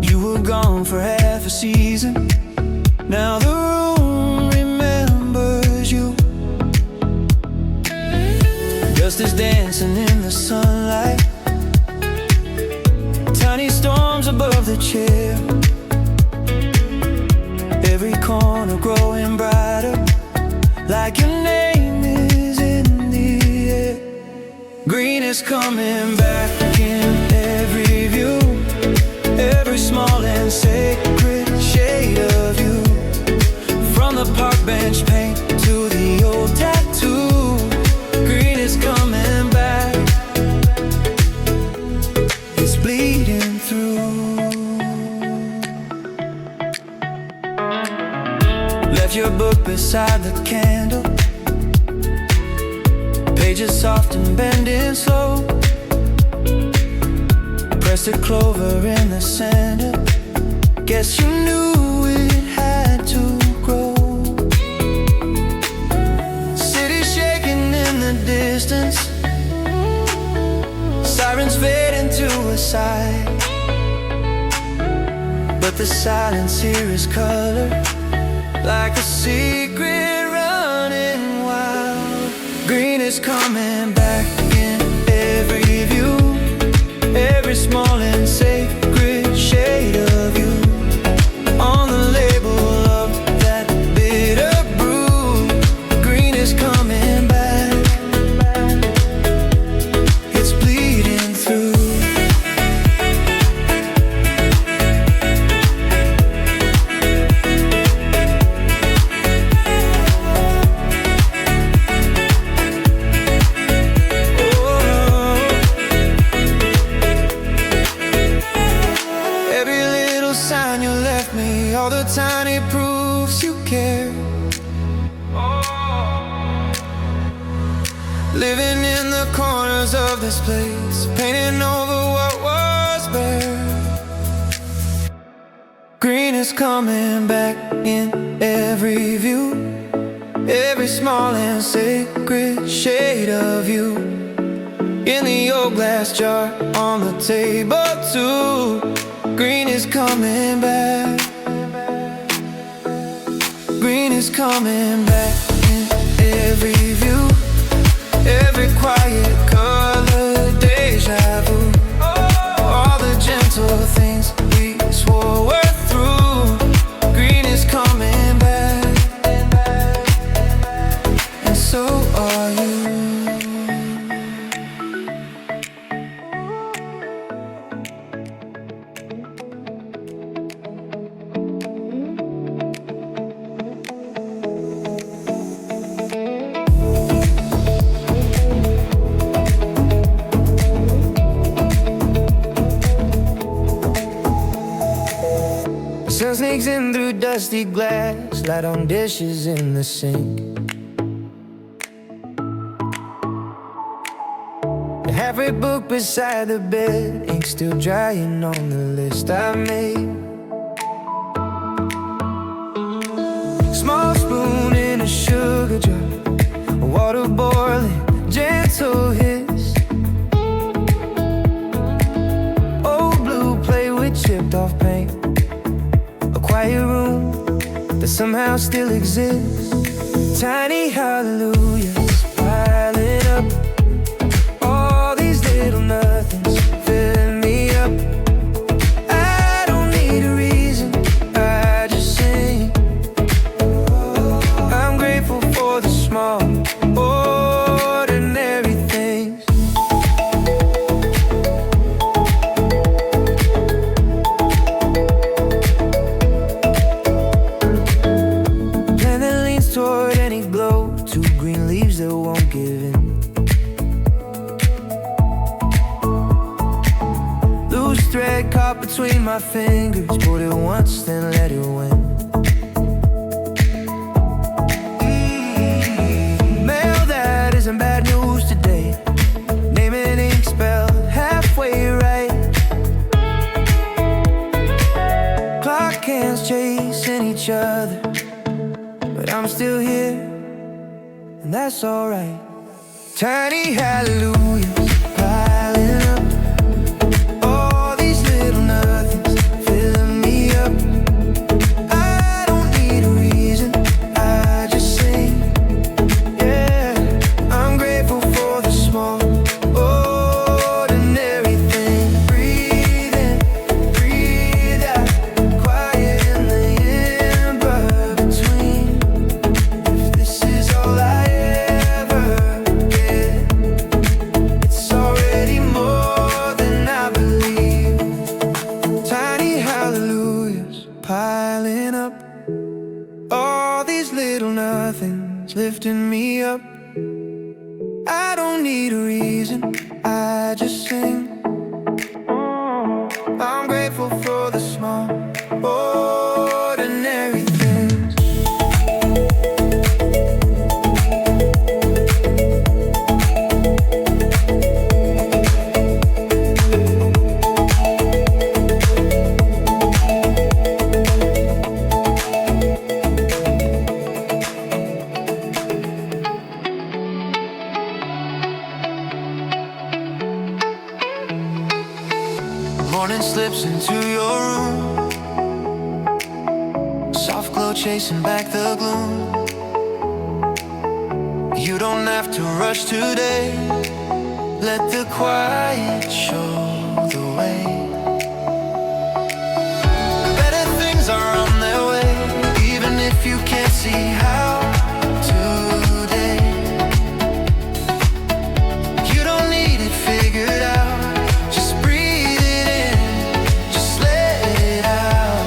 You were gone for half a season, now the room remembers you. Dust is dancing in the sunlight, tiny storms above the chair, every corner growing brighter, like your name is in the air. Green is coming back in every view, every small and sacred shade of you. From the park bench paint to the old tattoo, green is coming back, it's bleeding through. Left your book beside the candle, pages soft and bending slow, pressed a clover in the center, guess you knew it had to grow. City shaking in the distance, sirens fade into a sigh, but the silence here is color, like a secret running wild. Green is coming back in every view, every small and sacred shade of you. On the label of that bitter brew, green is coming back, it's bleeding through. the corners of this place, painting over what was bare. Green is coming back in every view, every small and sacred shade of you. In the old glass jar on the table too. Green is coming back. Green is coming back in every view, every quiet color, deja vu. All the gentle things we swore were through. Green is coming back, and so are you. Sun sneaks in through dusty glass, light on dishes in the sink. The halfway book beside the bed, ink still drying on the list I made. Small spoon in a sugar jar, water boiling, gentle hiss. Old blue plate with chipped off paint, quiet room that somehow still exists. Tiny hallelujahs piling up, all these little nothings filling me up. I don't need a reason, I just sing. I'm grateful for the small, ordinary things. Toward any glow, two green leaves that won't give in. Loose thread caught between my fingers, pulled it once, then let it win. Mail that isn't bad news today. Name and ink spelled halfway right. Clock hands chasing each other, but I'm still here, and that's alright. Tiny hallelujahs piling up, all these little nothings filling me up. I don't need a reason, I just sing. Yeah, I'm grateful for the small, ordinary things. Breathe in, breathe out, quiet in the in-between. This is all I ever get. It's already more than I believe. Tiny hallelujahs piling up, all these little nothings lifting me up. I don't need a reason, I just sing. I'm grateful for the small, ordinary things. Morning slips into your room, soft glow chasing back the gloom. You don't have to rush today, let the quiet show the way. Better things are on their way, even if you can't see how today. You don't need it figured out, just breathe it in, just let it out.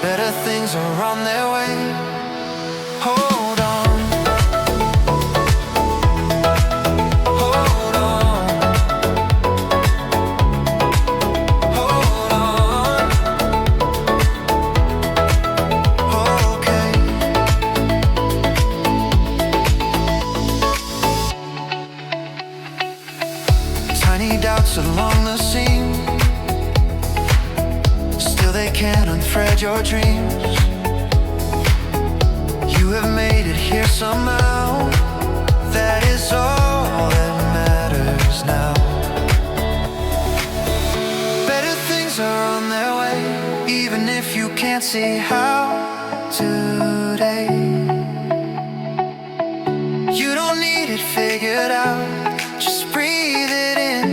Better things are on their way. Hold on, hold on, hold on, hold on. marks along the seam. Still they can't unthread your dreams. You have made it here somehow. That is all that matters now. Better things are on their way, even if you can't see how today. You don't need it figured out. Just breathe it in,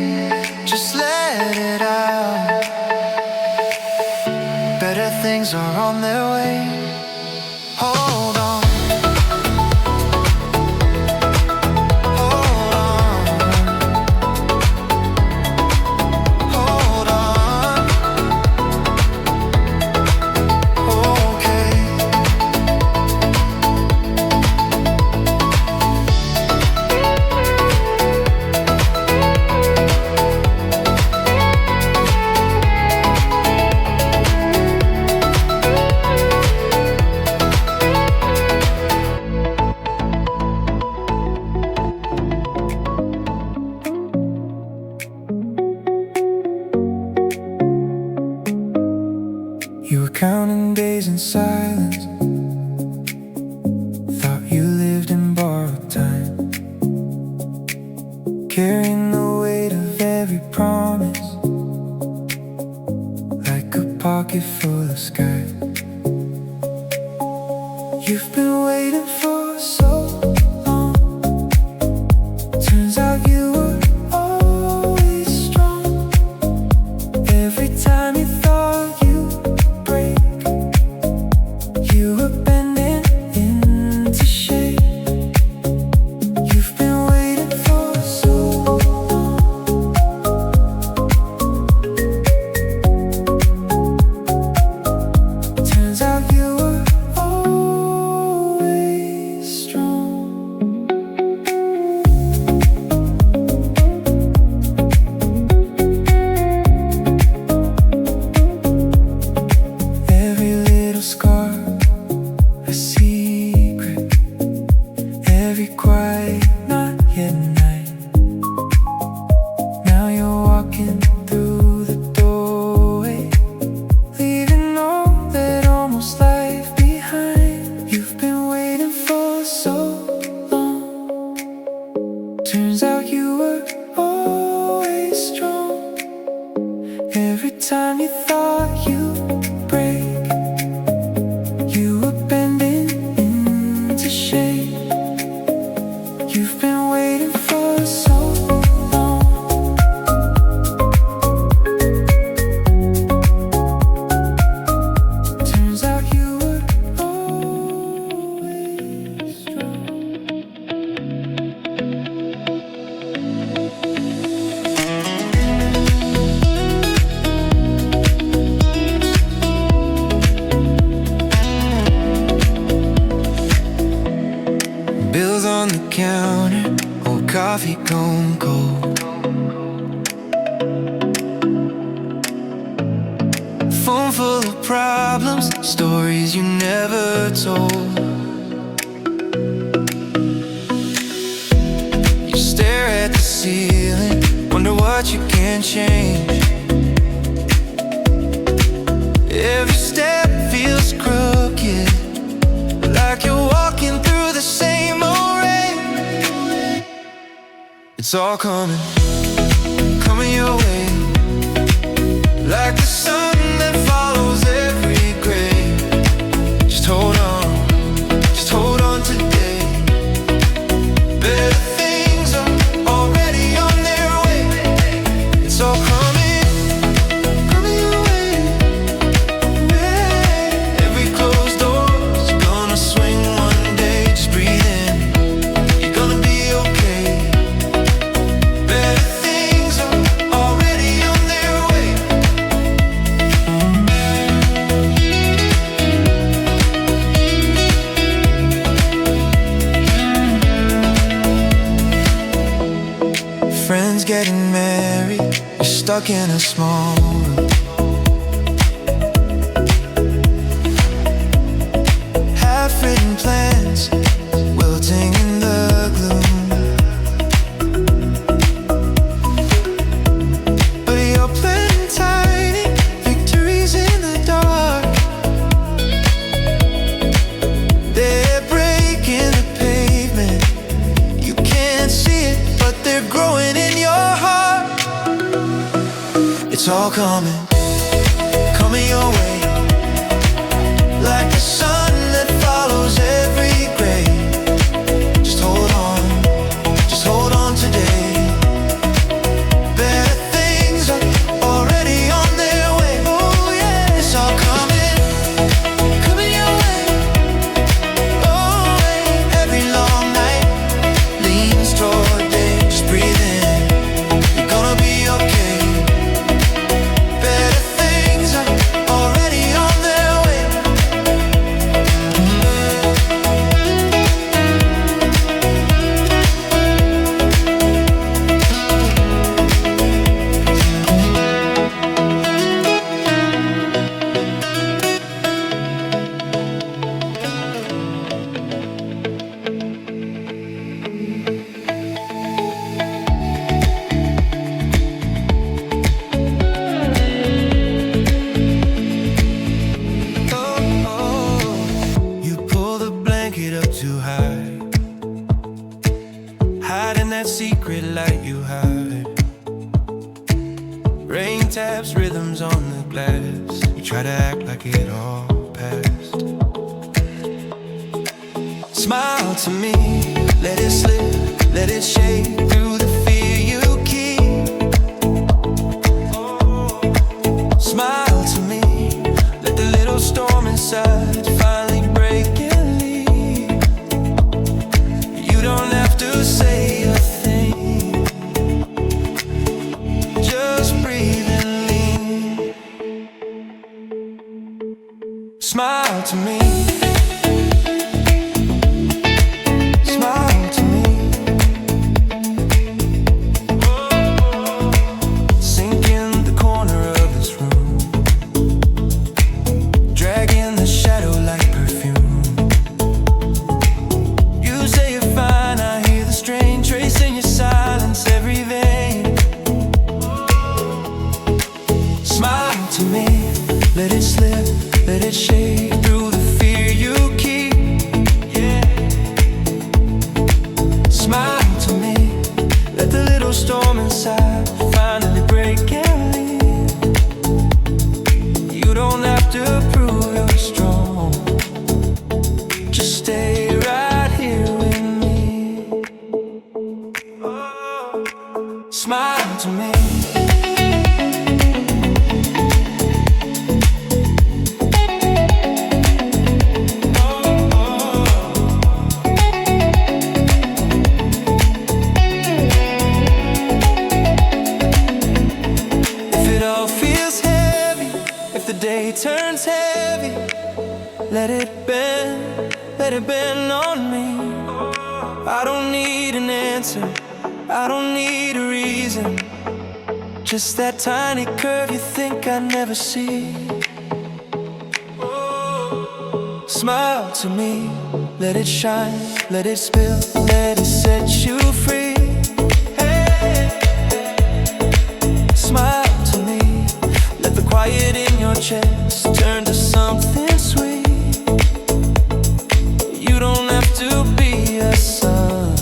just let it out. Better things are on their way. Hold on. You were counting days in silence. Thought you lived in borrowed time, carrying the weight of every promise like a pocket full of sky. You've been waiting for so long. Turns out you were always strong. Every time you thought you were bending into shape. You've been waiting for so long. Turns out you were always strong. Every little scar, a secret, every quiet not yet night. Now you're walking through the doorway, leaving all that almost life behind. You've been waiting for so long. Turns out you were always strong. Every time you thought you'd break, you were bending into shape. You've been waiting for so long. Turns out you were always strong. Bills on the counter, old coffee gone cold. Phone full of problems, stories you never told. You stare at the ceiling, wonder what you can change. Every step feels crooked, like you're walking through the same old rain. It's all coming your way, like the sun that follows every grave. Just hold on today. Better things are already on their way. It's all coming your way. Every closed door's gonna swing one day. Just breathe in, you're gonna be okay. Better things are already on their way. Friends getting married, you're stuck in a small room. Half-written plans wilting in the gloom. It's all coming, coming your way, like the sun that follows every grave. Just hold on today. Better things are already on their way. Oh yeah, it's all coming, coming your way. Oh, every long night leans toward day. Just breathe in, you're gonna be okay. Better things are already on their way. You pull the blanket up too high, hiding that secret light you hide. Rain taps rhythms on the glass. You try to act like it all passed. Smile to me, let it slip, let it shake through the fear you keep. Smile to me, let the little storm inside finally break and leave. You don't have to say a thing, just breathe and lean. Smile to me, smile to me. Sink in the corner of this room, drag in the shadow like perfume. You say you're fine, I hear the strain tracing your silence every vein. Smile to me, let it slip, let it shake through the fear you keep. Yeah. Smile to me, let the little storm inside finally break and leave. You don't have to prove you're strong, just stay right here with me. Smile to me. If it all feels heavy, if the day turns heavy, let it bend on me. I don't need an answer, I don't need a reason, just that tiny curve you think I never see. Smile to me, let it shine, let it spill, let it set you free. Hey. Smile to me, let the quiet in your chest turn to something sweet. You don't have to be a sun,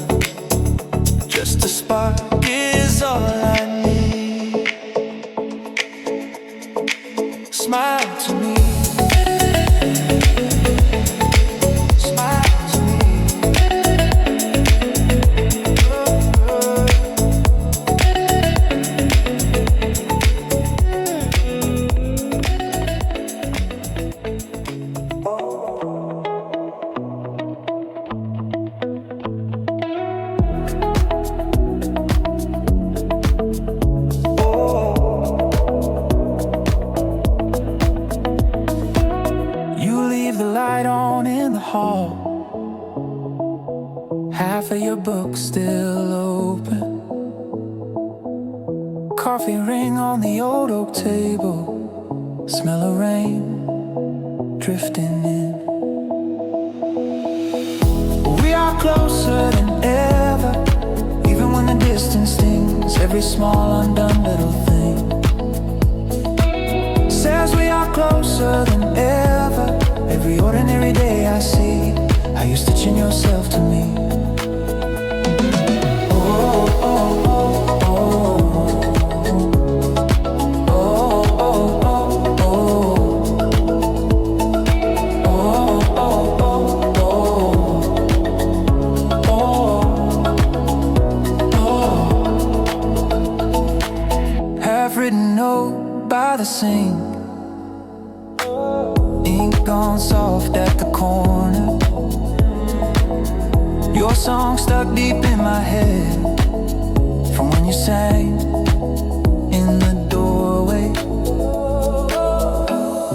just a spark is all I need. Smile to me, smile to me. You leave the light on in the hall, half of your book still open. Coffee ring on the old oak table, smell of rain drifting in. We are closer than ever, even when the distance stings. Every small undone little thing says we are closer than ever. Every ordinary day I see how you're stitching yourself to me. Oh, oh, oh, oh, oh, oh. by the sink, ink gone soft at the corner. Your song stuck deep in my head from when you sang in the doorway.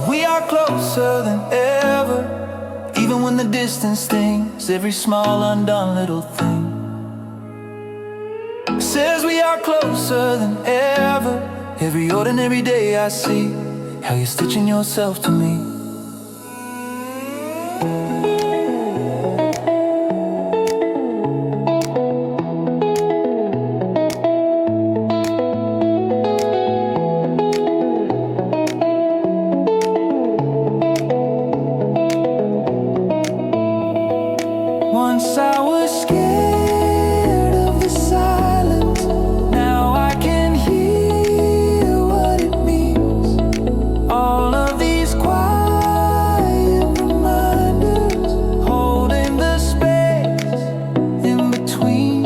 We are closer than ever, even when the distance stings. Every small undone little thing says we are closer than ever. Every ordinary day I see how you're stitching yourself to me. Once I was scared of the silence, now I can hear what it means. All of these quiet reminders, holding the space in between.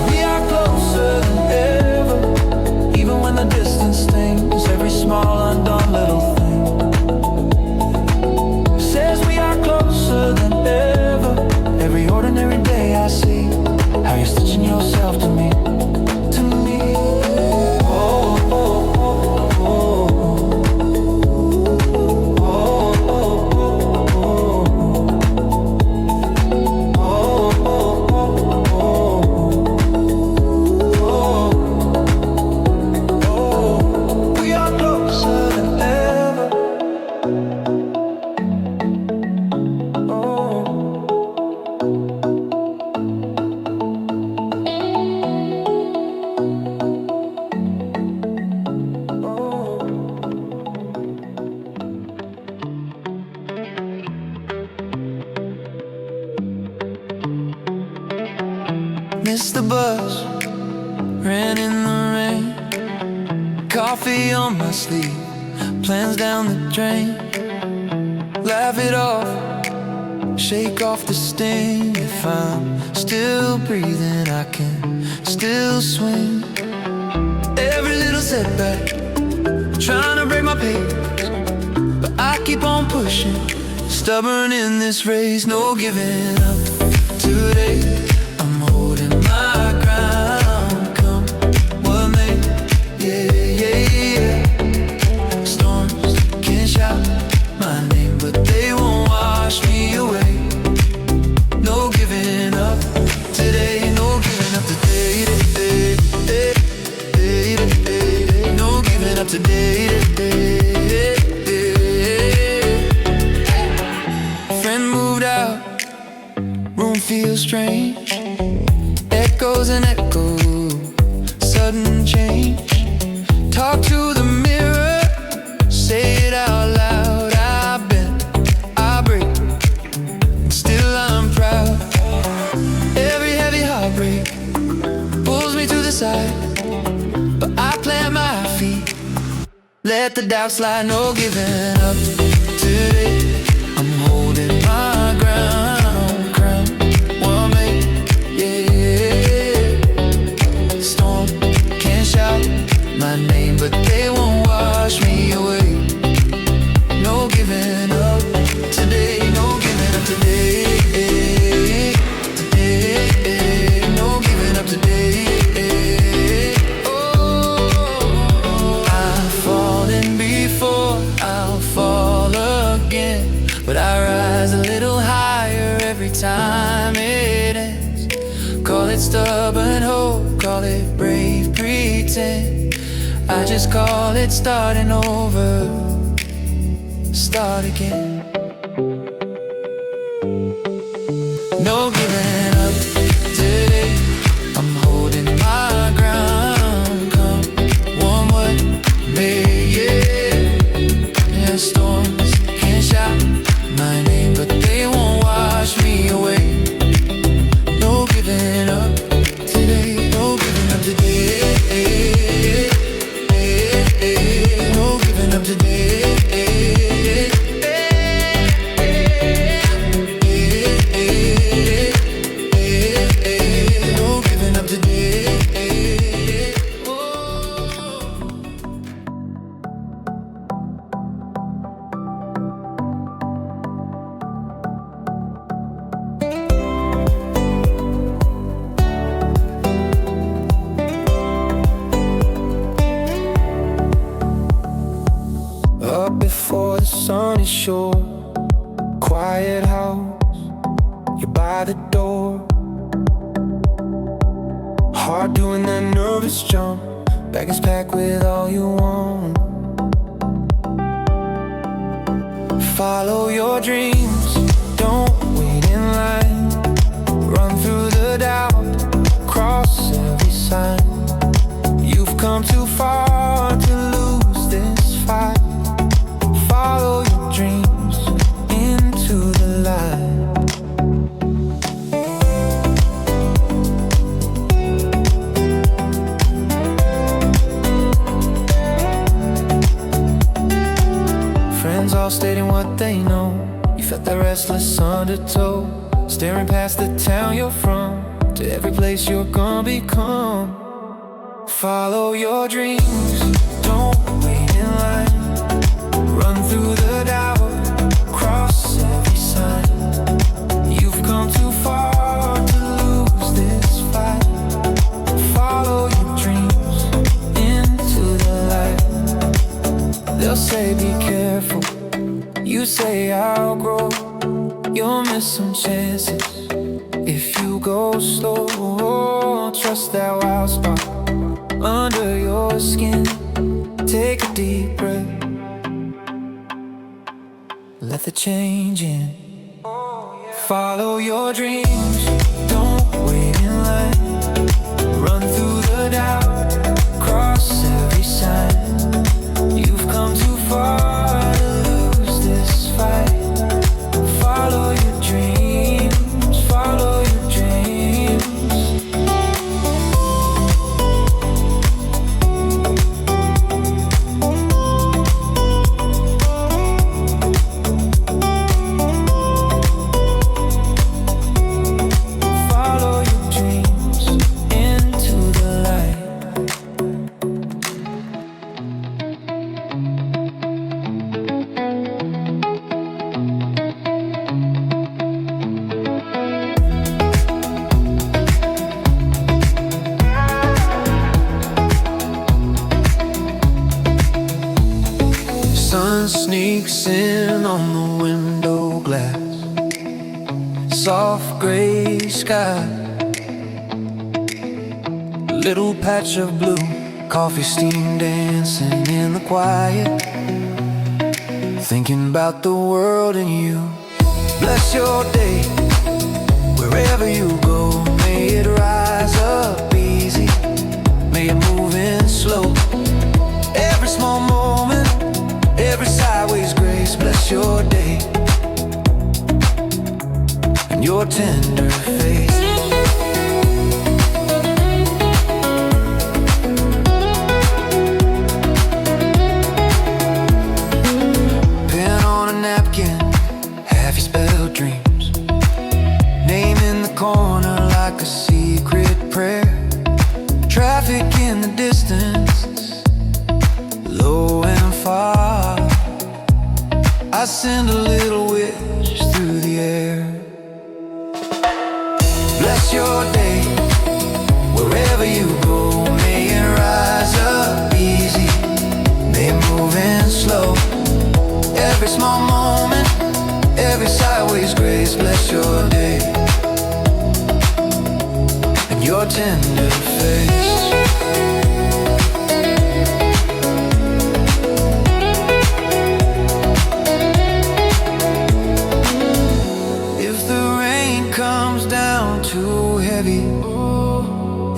We are closer than ever, even when the distance stings. Every small undone little thing says we are closer than ever. Every ordinary day I see how you're stitching yourself to me, to me. Oh, oh, oh, oh, oh, oh. We are closer than ever. Missed the bus, ran in the rain, coffee on my sleeve, plans down the drain. Laugh it off, shake off the sting. If I'm still breathing, I can still swing. Every little setback, trying to break my pace, but I keep on pushing, stubborn in this race. No giving up today. I'm holding my ground, come what may. Yeah, yeah, yeah. Storms can shout my name, but they won't wash me away. No giving up today, no giving up today. No giving up today. Friend moved out, room feels strange. Echoes and echoes, sudden change. Talk to the mirror, say it out loud. I bend, I break, still I'm proud. Every heavy heartbreak pulls me to the side, but I plant my feet, let the doubt slide. No giving up today. I'm holding my ground, crown one may. Yeah, storm can't shout my name, but they won't wash me away. No giving up today, no giving up today. Today, no giving up today. Oh, I've fallen before, I'll fall again, but I rise a little higher every time it ends. Call it stubborn hope, call it brave pretend. I just call it starting over, start again. No giving up today. I'm holding my ground, come one what may. Yeah, storms can't shout my name, but they won't wash me away. No giving up today, no giving up today. No giving up today. the sunny shore. Quiet house, you're by the door. Heart doing that nervous jump. Bag is packed with all you want. Follow your dreams, don't wait in line. Run through the doubt, cross every sign. You've come too far to lose this fight. Follow your dreams into the light. Friends all stating what they know. You felt that restless undertow, staring past the town you're from to every place you're gonna become. Follow your dreams, don't wait in line. Run through the doubt, cross every sign. You've come too far to lose this fight. Follow your dreams into the light. They'll say be careful, you say I'll grow. You'll miss some chances if you go slow. Trust that wild spot under your skin. Take a deep breath, let the change in. Follow your dreams, don't wait in line. Run through the doubt, cross every sign. You've come too far to lose this fight. Follow your dreams, follow your dreams. Follow your dreams into the light. Sun sneaks in on the window glass. Soft gray sky, little patch of blue, coffee steam dancing in the quiet. Thinking about the world and you. Bless your day, wherever you go. May it rise up easy, may it move in slow. Every small moment, every sideways grace. Bless your day and your tender face. Pen on a napkin, have you spelled dreams? Name in the corner like a secret prayer. Traffic in the distance, low and far. I send a little wish through the air. Bless your day, wherever you go. May it rise up easy, may it move in slow. Every small moment, every sideways grace. Bless your day and your tender face. Too heavy,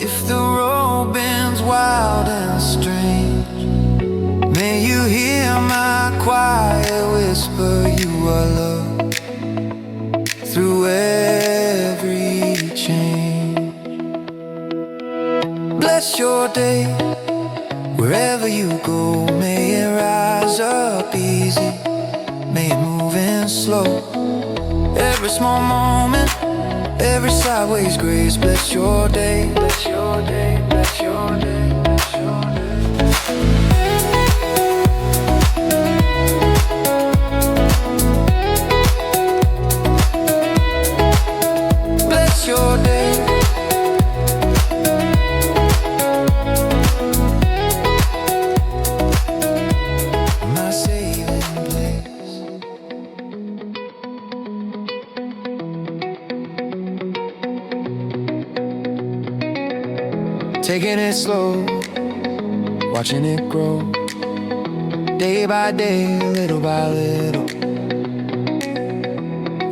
if the road bends wild and strange, may you hear my quiet whisper. You are loved through every change. Bless your day, wherever you go. May it rise up easy, may it move in slow. Every small moment, every sideways grace. Bless your day, bless your day, bless your day, bless your day. Bless your day. My saving place. taking it slow, watching it grow, day by day, little by little.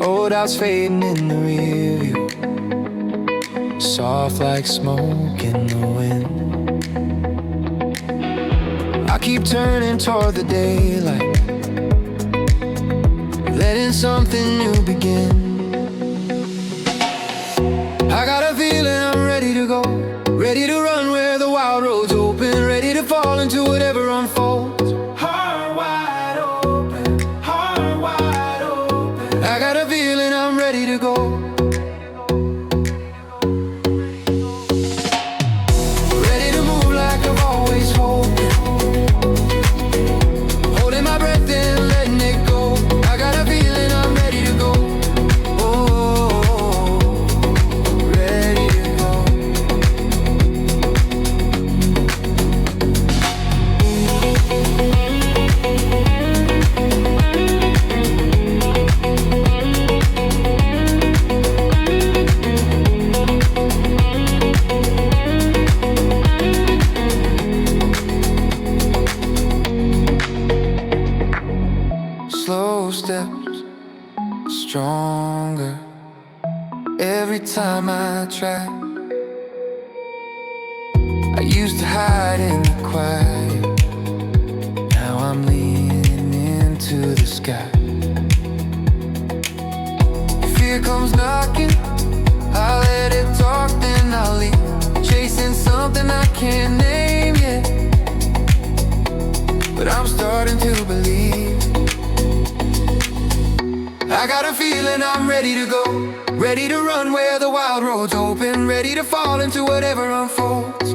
Old doubts fading in the rear view, soft like smoke in the wind. I keep turning toward the daylight, letting something new begin. I got a feeling I'm ready to go, ready to run where the wild road's open, ready to fall into whatever unfolds. Heart wide open, heart wide open. I got a feeling I'm ready to go, ready to move like I've always hoped, holding my breath and letting it go. I got a feeling I'm ready to go. Slow steps, stronger every time I try. I used to hide in the quiet, now I'm leaning into the sky. Fear comes knocking, I let it talk, then I'll leave, chasing something I can't name yet. But I'm starting to believe. I got a feeling I'm ready to go, ready to run where the wild road's open, ready to fall into whatever unfolds.